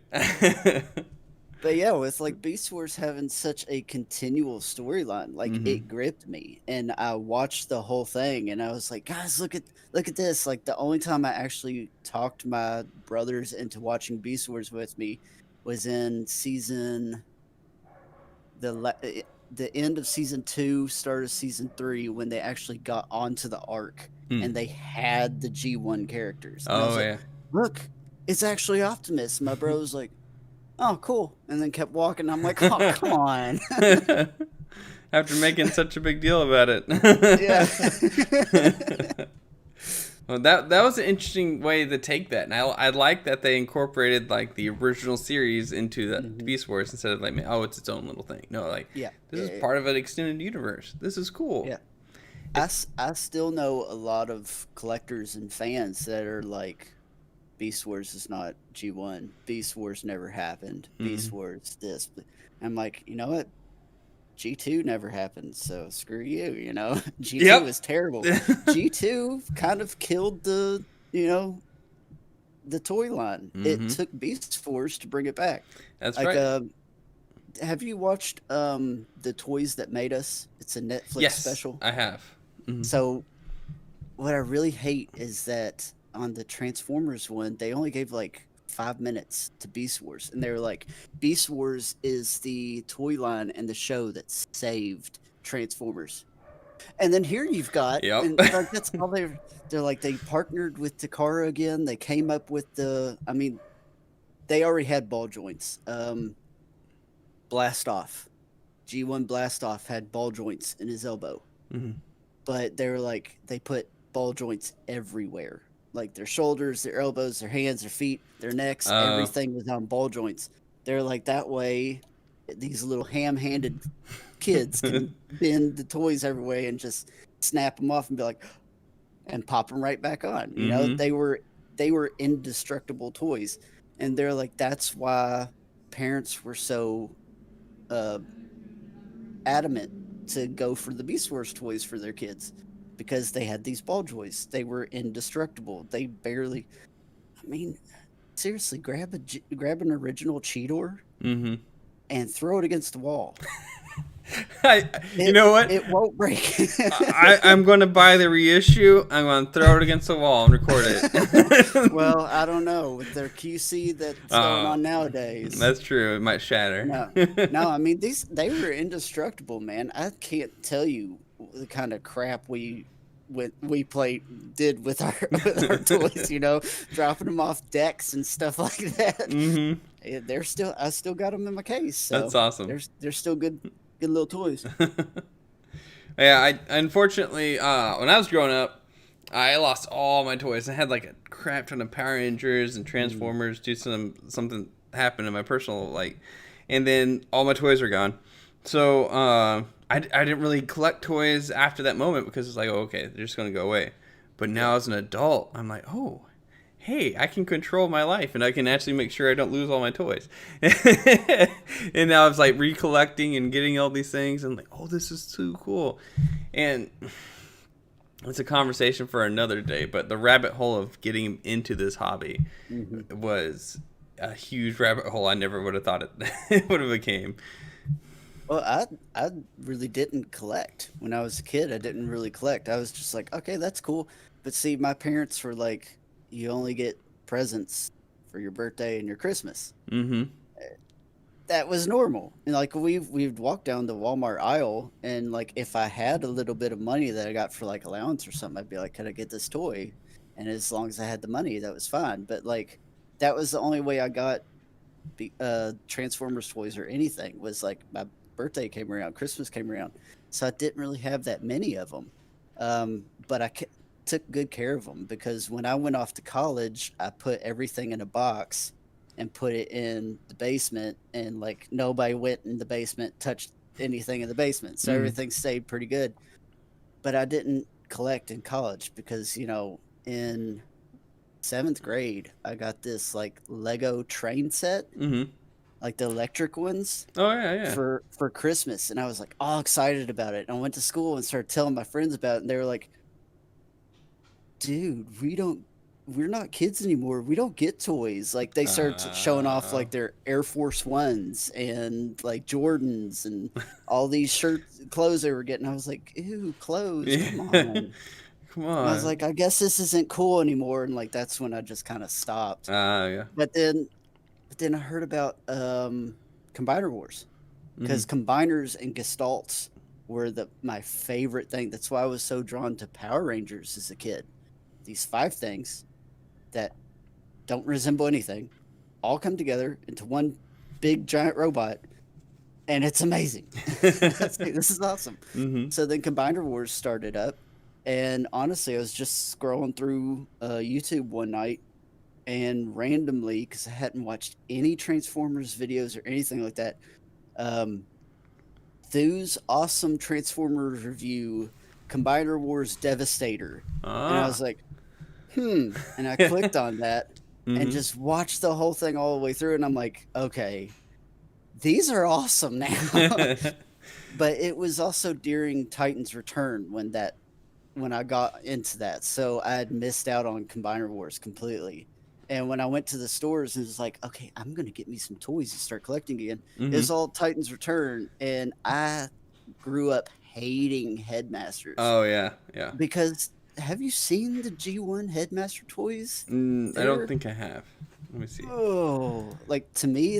But yeah, with like Beast Wars having such a continual storyline, like it gripped me, and I watched the whole thing, and I was like, "Guys, look at this!" Like the only time I actually talked my brothers into watching Beast Wars with me was in the end of season 2, start of season 3, when they actually got onto the arc and they had the G1 characters. And I was like, "Look, it's actually Optimus." My bro was like, "Oh, cool," and then kept walking. I'm like, "Oh, come on." After making such a big deal about it. Yeah. Well, that was an interesting way to take that, and I like that they incorporated like the original series into the Beast Wars instead of like, oh, it's its own little thing. No, like, this is part of an extended universe. This is cool. Yeah, I still know a lot of collectors and fans that are like, Beast Wars is not G1. Beast Wars never happened. Beast Wars this. But I'm like, you know what? G2 never happened, so screw you, you know? G2 is terrible. G2 kind of killed the toy line. It took Beast Wars to bring it back. That's like, right. Have you watched The Toys That Made Us? It's a Netflix special. I have. So what I really hate is that on the Transformers one, they only gave like 5 minutes to Beast Wars, and they were like, Beast Wars is the toy line and the show that saved Transformers. And then here you've got, and like, that's all they're like, they partnered with Takara again. They came up with they already had ball joints. Blast Off, G1 Blast Off had ball joints in his elbow, but they were like, they put ball joints everywhere. Like their shoulders, their elbows, their hands, their feet, their necks, everything was on ball joints. They're like, that way these little ham-handed kids can bend the toys every way and just snap them off and be like, and pop them right back on. You know, they were indestructible toys. And they're like, that's why parents were so adamant to go for the Beast Wars toys for their kids. Because they had these ball joints. They were indestructible. They barely... seriously, grab an original Cheetor and throw it against the wall. You know what? It won't break. I'm going to buy the reissue. I'm going to throw it against the wall and record it. Well, I don't know. With their QC that's going on nowadays. That's true. It might shatter. No, they were indestructible, man. I can't tell you the kind of crap we did with our toys, you know, dropping them off decks and stuff like that. I still got them in my case. So that's awesome. They're still good little toys. Yeah, I unfortunately when I was growing up, I lost all my toys. I had like a crap ton of Power Rangers and Transformers. Something happened in my personal and then all my toys are gone. So I didn't really collect toys after that moment because it's like, oh, okay, they're just gonna go away. But now Yeah. as an adult, I'm like, oh, hey, I can control my life and I can actually make sure I don't lose all my toys. And now I was like recollecting and getting all these things and like, oh, this is too cool. And it's a conversation for another day, but the rabbit hole of getting into this hobby Hmm. was a huge rabbit hole. I never would have thought it would have became. Well, I really didn't collect when I was a kid. I didn't really collect. I was just like, okay, that's cool. But see, my parents were like, you only get presents for your birthday and your Christmas. Mm-hmm. That was normal. And like we'd walk down the Walmart aisle, and like if I had a little bit of money that I got for like allowance or something, I'd be like, could I get this toy? And as long as I had the money, that was fine. But like that was the only way I got Transformers toys or anything, was like my birthday came around, Christmas came around, so I didn't really have that many of them. But took good care of them, because when I went off to college, I put everything in a box and put it in the basement, and like nobody went in the basement, touched anything in the basement, so Mm-hmm. everything stayed pretty good. But I didn't collect in college because, in seventh grade, I got this like Lego train set, Mm-hmm. like the electric ones, Oh yeah, yeah. for Christmas, and I was like all excited about it. And I went to school and started telling my friends about it, and they were like, "Dude, we're not kids anymore. We don't get toys." Like they started showing off Uh, like their Air Force Ones and like Jordans and all these shirts, clothes they were getting. I was like, "Ew, clothes, come yeah. on." Come And I was on. like, "I guess this isn't cool anymore." And like that's when I just kind of stopped. Yeah. But then I heard about Combiner Wars, Mm-hmm. because combiners and gestalts were the my favorite thing. That's why I was so drawn to Power Rangers as a kid. These five things that don't resemble anything all come together into one big giant robot, and it's amazing. That's like, this is awesome. Mm-hmm. So then Combiner Wars started up, and honestly, I was just scrolling through YouTube one night, and randomly, because I hadn't watched any Transformers videos or anything like that, um, Thu's awesome Transformers review, Combiner Wars Devastator. And I was Ah. like, and I clicked on that and Mm-hmm. just watched the whole thing all the way through. And I'm like, okay, these are awesome now. But it was also during Titan's Return when I got into that. So I had missed out on Combiner Wars completely. And when I went to the stores and was like, okay, I'm gonna get me some toys and start collecting again, it Mm-hmm. was all Titan's Return, and I grew up hating Headmasters, Oh yeah, yeah. because have you seen the G1 Headmaster toys? I don't They're think I have. Let me see. like, to me,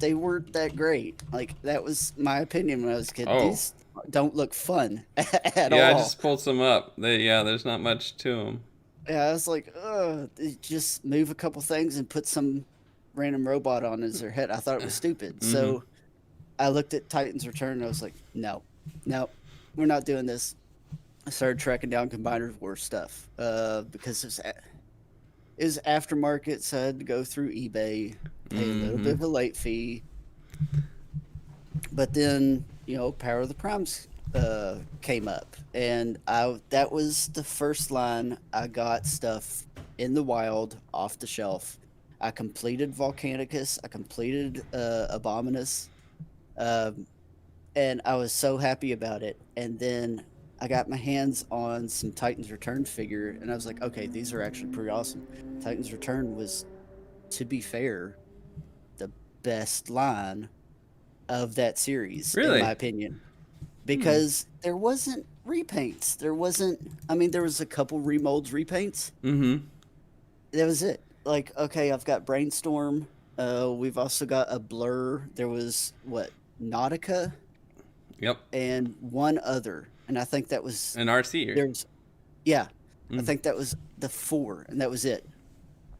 they weren't that great. Like that was my opinion when I was a kid. Oh, These don't look fun at yeah. I all. just pulled some up. Yeah. There's not much to them. Yeah, I was like, just move a couple things and put some random robot on as their head. I thought it was stupid. Mm-hmm. So I looked at Titan's Return and I was like, no, no, we're not doing this. I started tracking down Combiner Wars stuff, because it was aftermarket, so I had to go through eBay, pay a little bit Mm-hmm. of a late fee. But then, Power of the Primes came up, and I that was the first line I got stuff in the wild off the shelf. I completed Volcanicus, I completed Abominus, um, and I was so happy about it. And then I got my hands on some Titans Return figure, and I was like, okay, these are actually pretty awesome. Titans Return was, to be fair, the best line of that series, in my Really? opinion, Hmm. because there wasn't repaints. There wasn't. I mean, there was a couple remolds, repaints. Mm-hmm. That was it. Like, okay, I've got Brainstorm. We've also got a Blur. There was what, Nautica, Yep. and one other, and I think that was An RC. there's yeah, I Mm. think that was the four, and that was it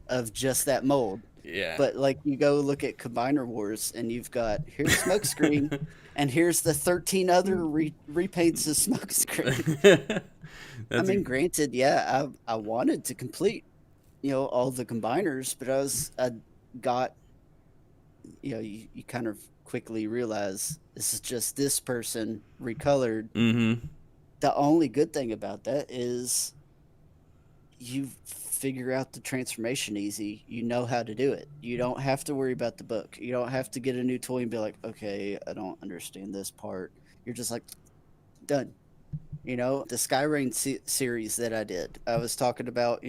of just that mold. Yeah. But like you go look at Combiner Wars, and you've got, here's Smokescreen, and here's the 13 other repaints of Smokescreen. I That's mean, a, granted, yeah, I wanted to complete, all the combiners, but I got you kind of quickly realize this is just this person recolored. Mm-hmm. The only good thing about that is you figure out the transformation easy. You know how to do it. You don't have to worry about the book. You don't have to get a new toy and be like, okay, I don't understand this part. You're just like, done. The Skyrain series that I did, I was talking about,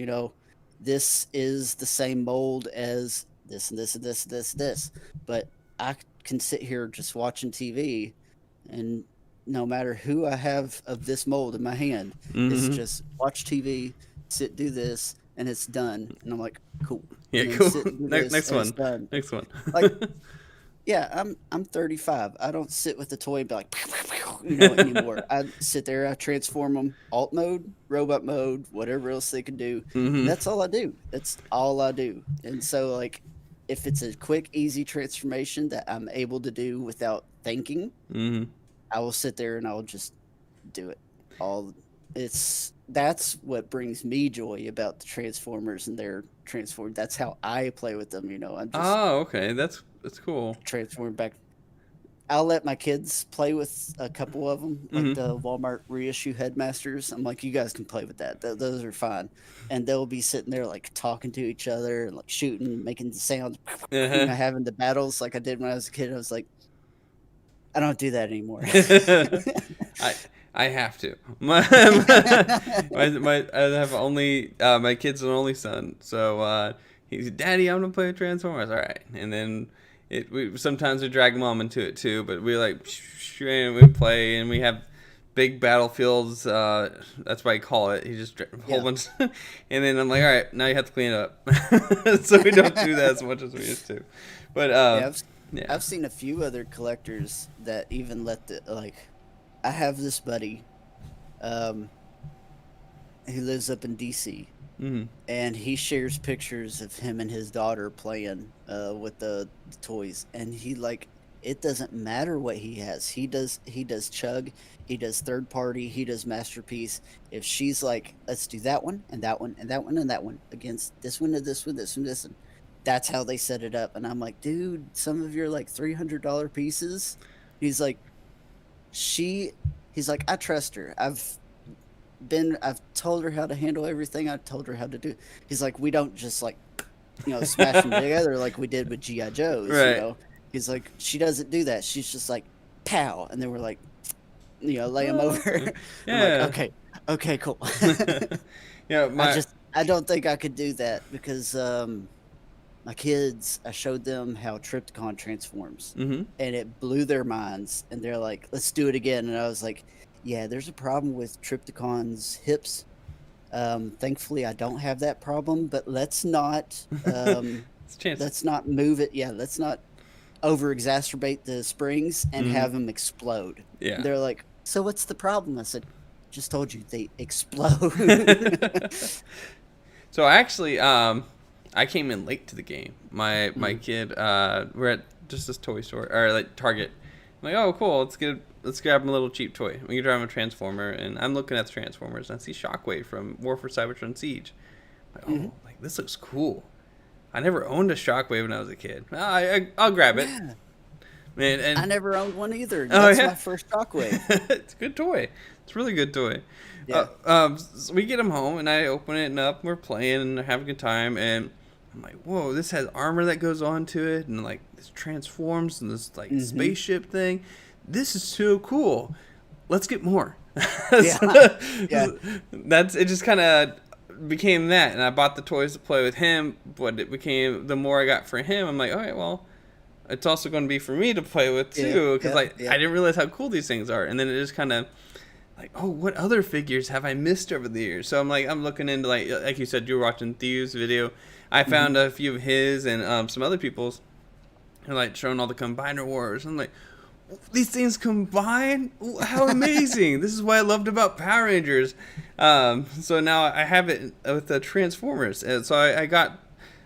this is the same mold as this and this and this and this and this. But I can sit here just watching TV, and no matter who I have of this mold in my hand, it's Mm-hmm. just watch TV, sit, do this, and it's done. And I'm like, cool. Yeah, And then cool. sit and do Next, this, next and it's one. done. Next one. Like, yeah, I'm 35. I don't sit with the toy and be like, anymore. I sit there, I transform them, alt mode, robot mode, whatever else they can do. Mm-hmm. And that's all I do. That's all I do. And so, like, if it's a quick, easy transformation that I'm able to do without thinking, Mm-hmm. I will sit there and I'll just do it. That's what brings me joy about the Transformers and their transform. That's how I play with them. I'm just Oh, okay. That's cool. transform back. I'll let my kids play with a couple of them, like Mm-hmm. the Walmart reissue headmasters. I'm like, you guys can play with that. Those are fine. And they'll be sitting there like talking to each other and like shooting, making the sounds, Uh-huh. having the battles like I did when I was a kid. I was like, I don't do that anymore. I have to. I have only my kid's an only son, so he's Daddy. I'm gonna play with Transformers. All right, and then we sometimes we drag mom into it too, but we like and we play and we have big battlefields. That's what I call it. He just a whole Yeah. bunch, and then I'm like, all right, now you have to clean it up. So we don't do that as much as we used to. But Yeah, yeah. I've seen a few other collectors that even let the like. I have this buddy, um, who lives up in DC, Mm-hmm. and he shares pictures of him and his daughter playing with the toys, and he like it doesn't matter what he has. He does Chug, he does third party, he does masterpiece. If she's like, let's do that one and that one and that one and that one against this one and this one, this one, this one. That's how they set it up, and I'm like, dude, some of your like $300 pieces. He's like, he's like, I trust her. I've told her how to handle everything. I've told her how to do. He's like, we don't just like, smash them together like we did with GI Joes. Right. He's like, she doesn't do that. She's just like, pow, and then we're like, lay him over. I'm Yeah. like, okay, cool. Yeah. I don't think I could do that because my kids, I showed them how Trypticon transforms, Mm-hmm. and it blew their minds. And they're like, let's do it again. And I was like, yeah, there's a problem with Trypticon's hips. Thankfully, I don't have that problem, but let's not It's a chance. let's not move it. Yeah, let's not over exacerbate the springs and Mhm. have them explode. Yeah. And they're like, so what's the problem? I said, just told you they explode. So actually, I came in late to the game. My kid, we're at just this toy store or like Target. I'm like, oh cool, let's grab him a little cheap toy. We can drive him a Transformer, and I'm looking at the Transformers, and I see Shockwave from War for Cybertron Siege. I'm like, oh, like this looks cool. I never owned a Shockwave when I was a kid. I'll grab it, Yeah, man. And I never owned one either. Oh, That's yeah? my first Shockwave. It's a good toy. It's a really good toy. Yeah. So we get him home, and I open it up. We're playing and having a good time, and I'm like, "Whoa! This has armor that goes onto it, and like this transforms, and this like spaceship thing. This is so cool. Let's get more." Yeah. Yeah. That's it. Just kind of became that, and I bought the toys to play with him. But it became the more I got for him, I'm like, all right, well, it's also going to be for me to play with too, because I didn't realize how cool these things are, and then it just kind of like, oh, what other figures have I missed over the years? So I'm looking into like you said, you were watching Theo's video. I found a few of his and some other people's, and like showing all the Combiner Wars. I'm like, these things combine? How amazing! This is what I loved about Power Rangers. So now I have it with the Transformers, and so I got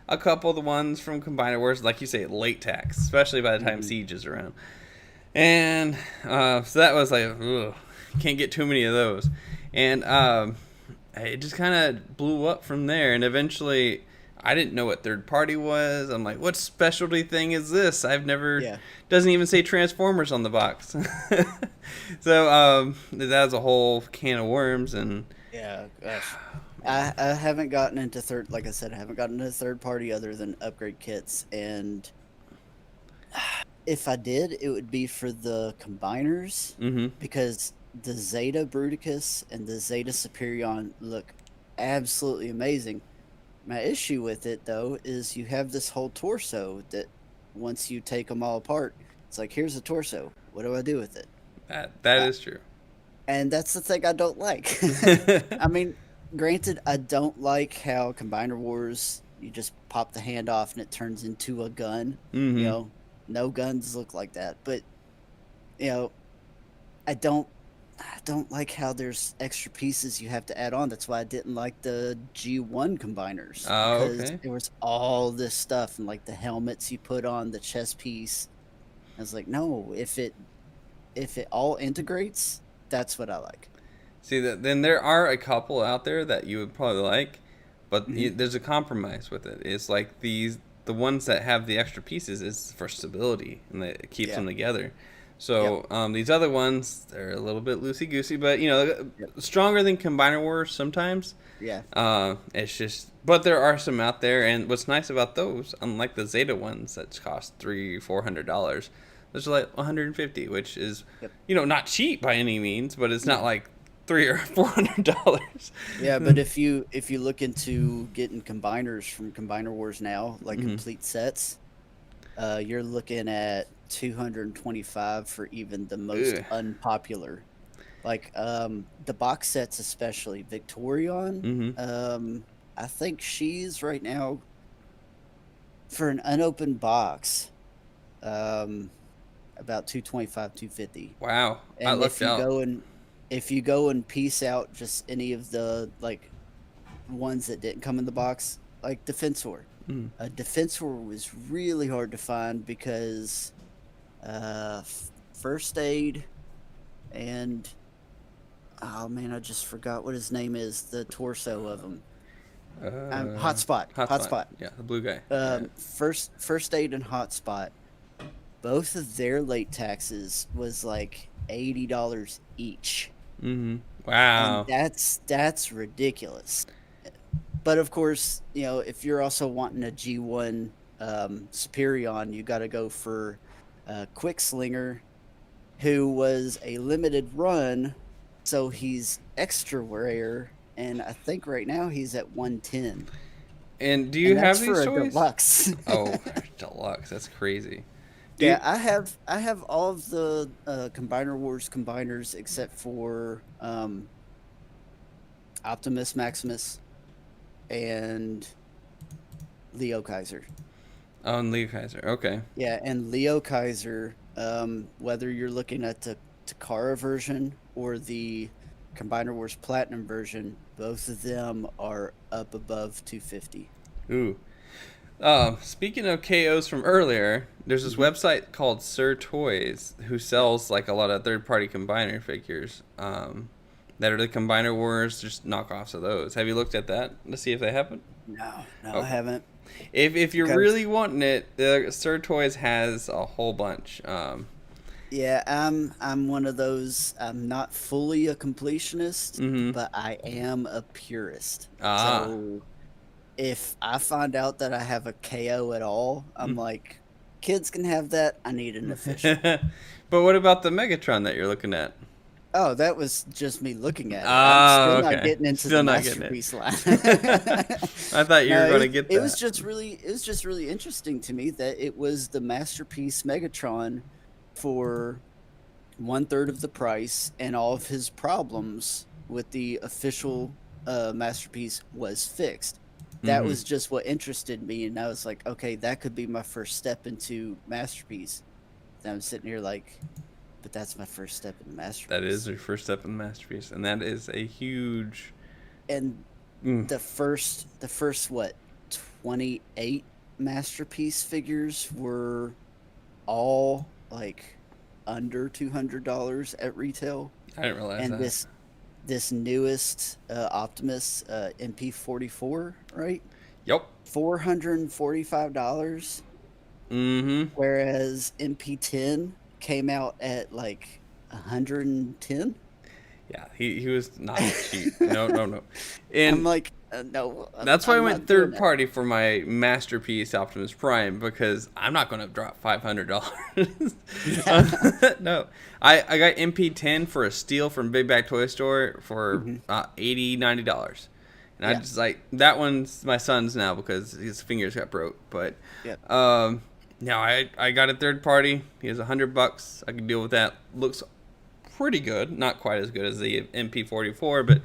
a couple of the ones from Combiner Wars, like you say, late tax, especially by the time Siege is around. And so that was like, ugh, can't get too many of those. And it just kind of blew up from there. And eventually, I didn't know what third party was. I'm like, what specialty thing is this? I've never. Yeah. Doesn't even say Transformers on the box. So that's a whole can of worms, and Yeah, gosh. I haven't gotten into third, like I said, I haven't gotten into third party other than upgrade kits. And if I did, it would be for the combiners mm-hmm. because the Zeta Bruticus and the Zeta Superion look absolutely amazing. My issue with it, though, is you have this whole torso that once you take them all apart, it's like, here's a torso. What do I do with it? That Uh, is true. and that's the thing I don't like. I mean, granted, I don't like how Combiner Wars, you just pop the hand off and it turns into a gun. You Mm-hmm. know, no guns look like that. But, you know, I don't I don't like how there's extra pieces you have to add on. That's why I didn't like the G1 combiners Oh, because okay. there was all this stuff and like the helmets you put on, the chest piece. I was like, no, if it all integrates, that's what I like. See that then there are a couple out there that you would probably like, but Hmm. there's a compromise with it. It's like the ones that have the extra pieces is for stability and that it keeps Yeah. them together. Yep. So these other ones they're a little bit loosey goosey, but you know Yep. stronger than Combiner Wars sometimes. Yeah. It's just, but there are some out there, and what's nice about those, unlike the Zeta ones that cost $300-400, there's like 150, which is, Yep. not cheap by any means, but it's not No. like $300 or $400. Yeah, but if you look into getting combiners from Combiner Wars now, like Mhm. complete sets, you're looking at 225 for even the most Ugh. unpopular. Like the box sets, especially Victorion. Mhm. I think she's right now for an unopened box, um, about 225, 250. Wow, I And lucked out. if you go and piece out just any of the like ones that didn't come in the box, like Defensor. Mhm. Defensor was really hard to find because first aid and oh man, I just forgot what his name is. The torso of him, Hotspot. Hotspot. Hotspot. Yeah, the blue guy. Yeah. First aid and Hotspot. Both of their late taxes was like $80 each, Mhm. and Wow. that's ridiculous. But of course, if you're also wanting a G1 Superion, you got to go for Quickslinger, who was a limited run, so he's extra rare, and I think right now he's at 110, And do you and have that's these for a toys? deluxe. Oh, deluxe. That's crazy. Do Yeah, you, I have all of the Combiner Wars combiners except for Optimus Maximus and Leo Kaiser. oh, and Leo Kaiser. Okay. Yeah, and Leo Kaiser, whether you're looking at the Takara version or the Combiner Wars Platinum version, both of them are up above 250. Ooh. Speaking of KOs from earlier, there's this Hmm. website called Sir Toys who sells like a lot of third-party combiner figures. That are the Combiner Wars, just knockoffs of those. Have you looked at that to see if they happen? No, no, I Okay. haven't. If you're Because really wanting it, Sir Toys has a whole bunch. yeah, I'm one of those. I'm not fully a completionist, Mm-hmm. but I am a purist. Ah. So if I find out that I have a KO at all, I'm like, kids can have that. I need an official. But what about the Megatron that you're looking at? Oh, that was just me looking at it. I'm Oh, still not okay. getting into Still the not getting it. masterpiece line. I thought you were No, going to get it was that. just really interesting to me that it was the masterpiece Megatron for 1/3 of the price, and all of his problems with the official masterpiece was fixed. That Mm-hmm. was just what interested me, and I was like, okay, that could be my first step into masterpiece. And I'm sitting here like, but that's my first step in the masterpiece. That is your first step in the masterpiece, and that is a huge. And Mm. the first what 28 masterpiece figures were all like under $200 at retail, I didn't realize and that. this newest Optimus MP44, right? Yep. $445, Mm-hmm. whereas MP10 came out at like 110. Yeah, he was not cheap. No, no, no. I'm And like, no, that's why I I'm went not doing third that. party for my masterpiece Optimus Prime because I'm not going to drop $500. Yeah. No, I got MP10 for a steal from Big Bag Toy Store for Hmm. $80-$90, and I Yeah. just like that one's my son's now because his fingers got broke. But Yep. no, I got a third party. He has $100. I can deal with that. Looks pretty good, not quite as good as the MP44, but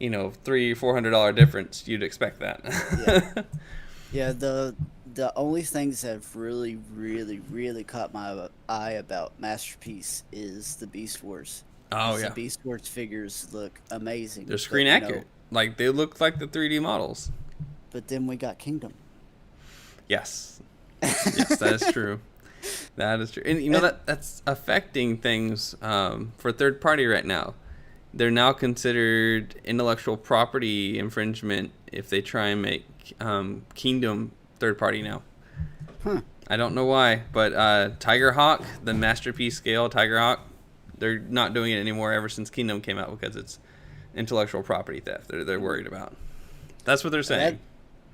$300-$400 difference, you'd expect Yeah. that. Yeah. The only things that have really, really, really caught my eye about Masterpiece is the Beast Wars. Oh Because the yeah, Beast Wars figures look amazing. they're screen accurate. Like they look like the 3D models. But then we got Kingdom. Yes, yes, that is true. That is true, and And that's affecting things for third party right now. They're now considered intellectual property infringement if they try and make Kingdom third party now. huh. I don't know why, but Tiger Hawk, the masterpiece scale Tiger Hawk, they're not doing it anymore ever since Kingdom came out because it's intellectual property theft. They're worried about. That's what they're That saying.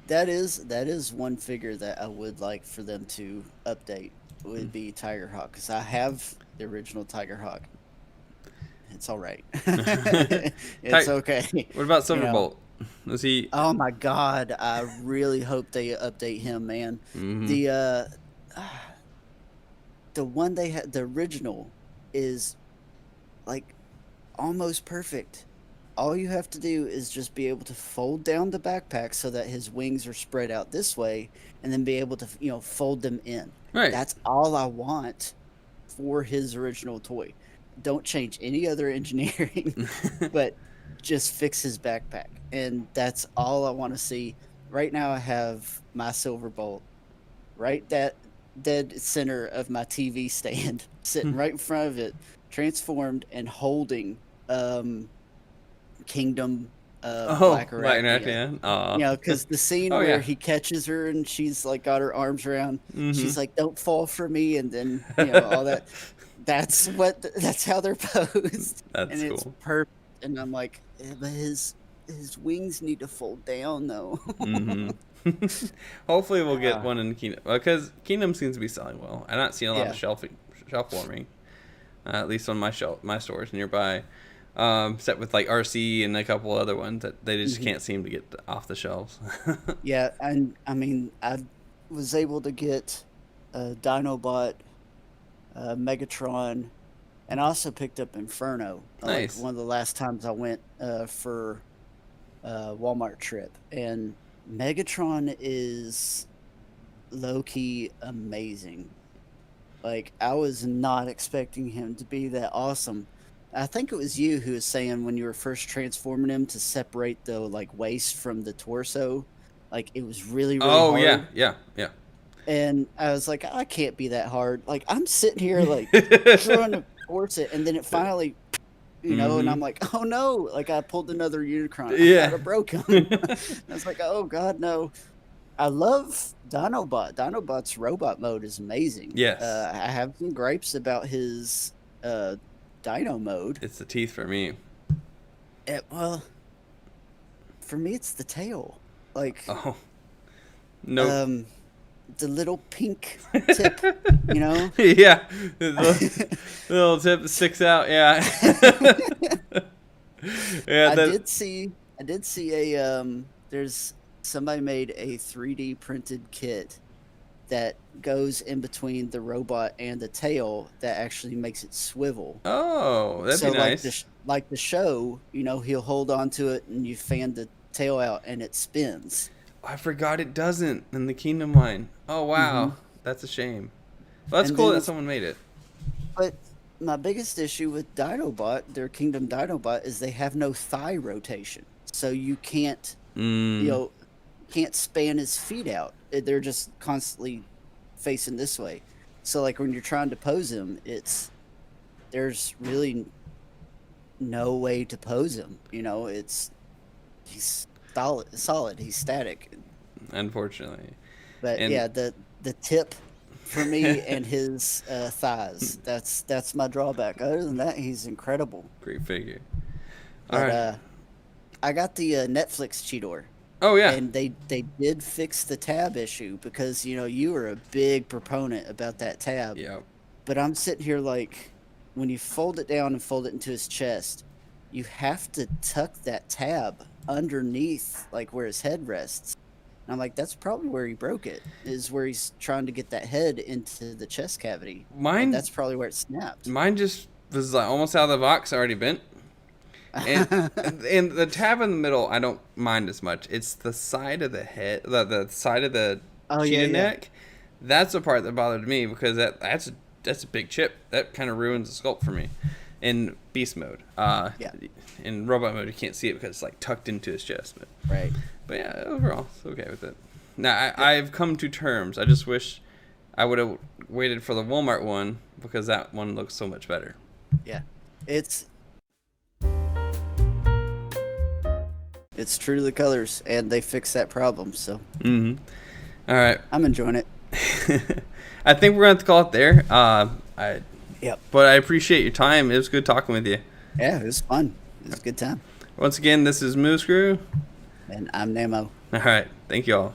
that is one figure that I would like for them to update Hmm. would be Tiger Hawk, because I have the original Tiger Hawk. It's all right. It's Ti- okay. what about You know. Silverbolt? Was he? Oh my God, I really hope they update him, man. Mm-hmm. The one they had, the original, is like almost perfect. All you have to do is just be able to fold down the backpack so that his wings are spread out this way, and then be able to, fold them in. Right. That's all I want for his original toy. Don't change any other engineering, but just fix his backpack. And that's all I want to see. Right now, I have my Silver Bolt right that dead center of my TV stand, sitting right in front of it, transformed and holding um, Kingdom Oh, Black Latin Arachnia. yeah. Aw. Because the scene Oh where yeah. he catches her and she's like got her arms around, Mm-hmm. she's like, "Don't fall for me," and then all that. That's how they're posed, and That's it's cool. perfect. And I'm like, but his wings need to fold down though. Mm-hmm. Hopefully, we'll get uh, one in Kingdom because Kingdom seems to be selling well. I'm not seeing a lot yeah. of shelf warming, at least on my stores nearby. Set with like RC and a couple other ones that they just Hmm. can't seem to get off the shelves. Yeah, and I mean, I was able to get Dinobot, Megatron, and I also picked up Inferno. Like Nice. one of the last times I went for Walmart trip, and Megatron is low key amazing. Like I was not expecting him to be that awesome. I think it was you who was saying when you were first transforming him to separate the like waist from the torso, like it was really really Oh yeah, hard. yeah, yeah. And I was like, I can't be that hard. Like I'm sitting here like trying to force it, and then it finally, and Mm-hmm. I'm like, oh no! Like I pulled another Unicron. I thought Yeah. I broke him. I was like, oh god, no! I love Dinobot. Dinobot's robot mode is amazing. Yes, I have some gripes about his uh, Dino mode. it's the teeth for me. Well, for me, it's the tail. Like, Oh no. um, the little pink tip, you know? Yeah, the little tip that sticks out. Yeah. Yeah. I That. did see a there's somebody made a 3D printed kit that goes in between the robot and the tail that actually makes it swivel. Oh, that'd So be nice. like the show, he'll hold on to it and you fan the tail out and it spins. I forgot it doesn't in the Kingdom line. Oh Hmm. wow, that's a shame. Well, that's And cool then that someone made it. but my biggest issue with Dinobot, their Kingdom Dinobot, is they have no thigh rotation. So you can't, you Mm. know, can't span his feet out. They're just constantly facing this way. So like when you're trying to pose him, there's really no way to pose him. He's solid. He's static. unfortunately. But And yeah, the tip for me and his thighs. That's my drawback. Other than that, he's incredible. great figure. All But right. I got the Netflix Cheetor, Oh yeah. and they did fix the tab issue because you were a big proponent about that tab. Yeah. But I'm sitting here like, when you fold it down and fold it into his chest, you have to tuck that tab underneath, like where his head rests. And I'm like, that's probably where he broke it, is where he's trying to get that head into the chest cavity. Mine That's probably where it snapped. mine just was like almost out of the box, already bent. And the tab in the middle, I don't mind as much. It's the side of the head, the side of the Oh, cheetah yeah, yeah. neck. That's the part that bothered me because that's a big chip. That kind of ruins the sculpt for me. In beast mode, Yeah. in robot mode, you can't see it because it's like tucked into his chest. Right. But yeah, overall, it's okay with it. Now I've come to terms. I just wish I would have waited for the Walmart one because that one looks so much better. Yeah. It's true to the colors, and they fixed that problem, so Mm-hmm. All right. I'm enjoying it. I think we're going to have to call it there. Yep. But I appreciate your time. It was good talking with you. Yeah, it was fun. It was a good time. Once again, this is Moose Crew. And I'm Nemo. All right. Thank you all.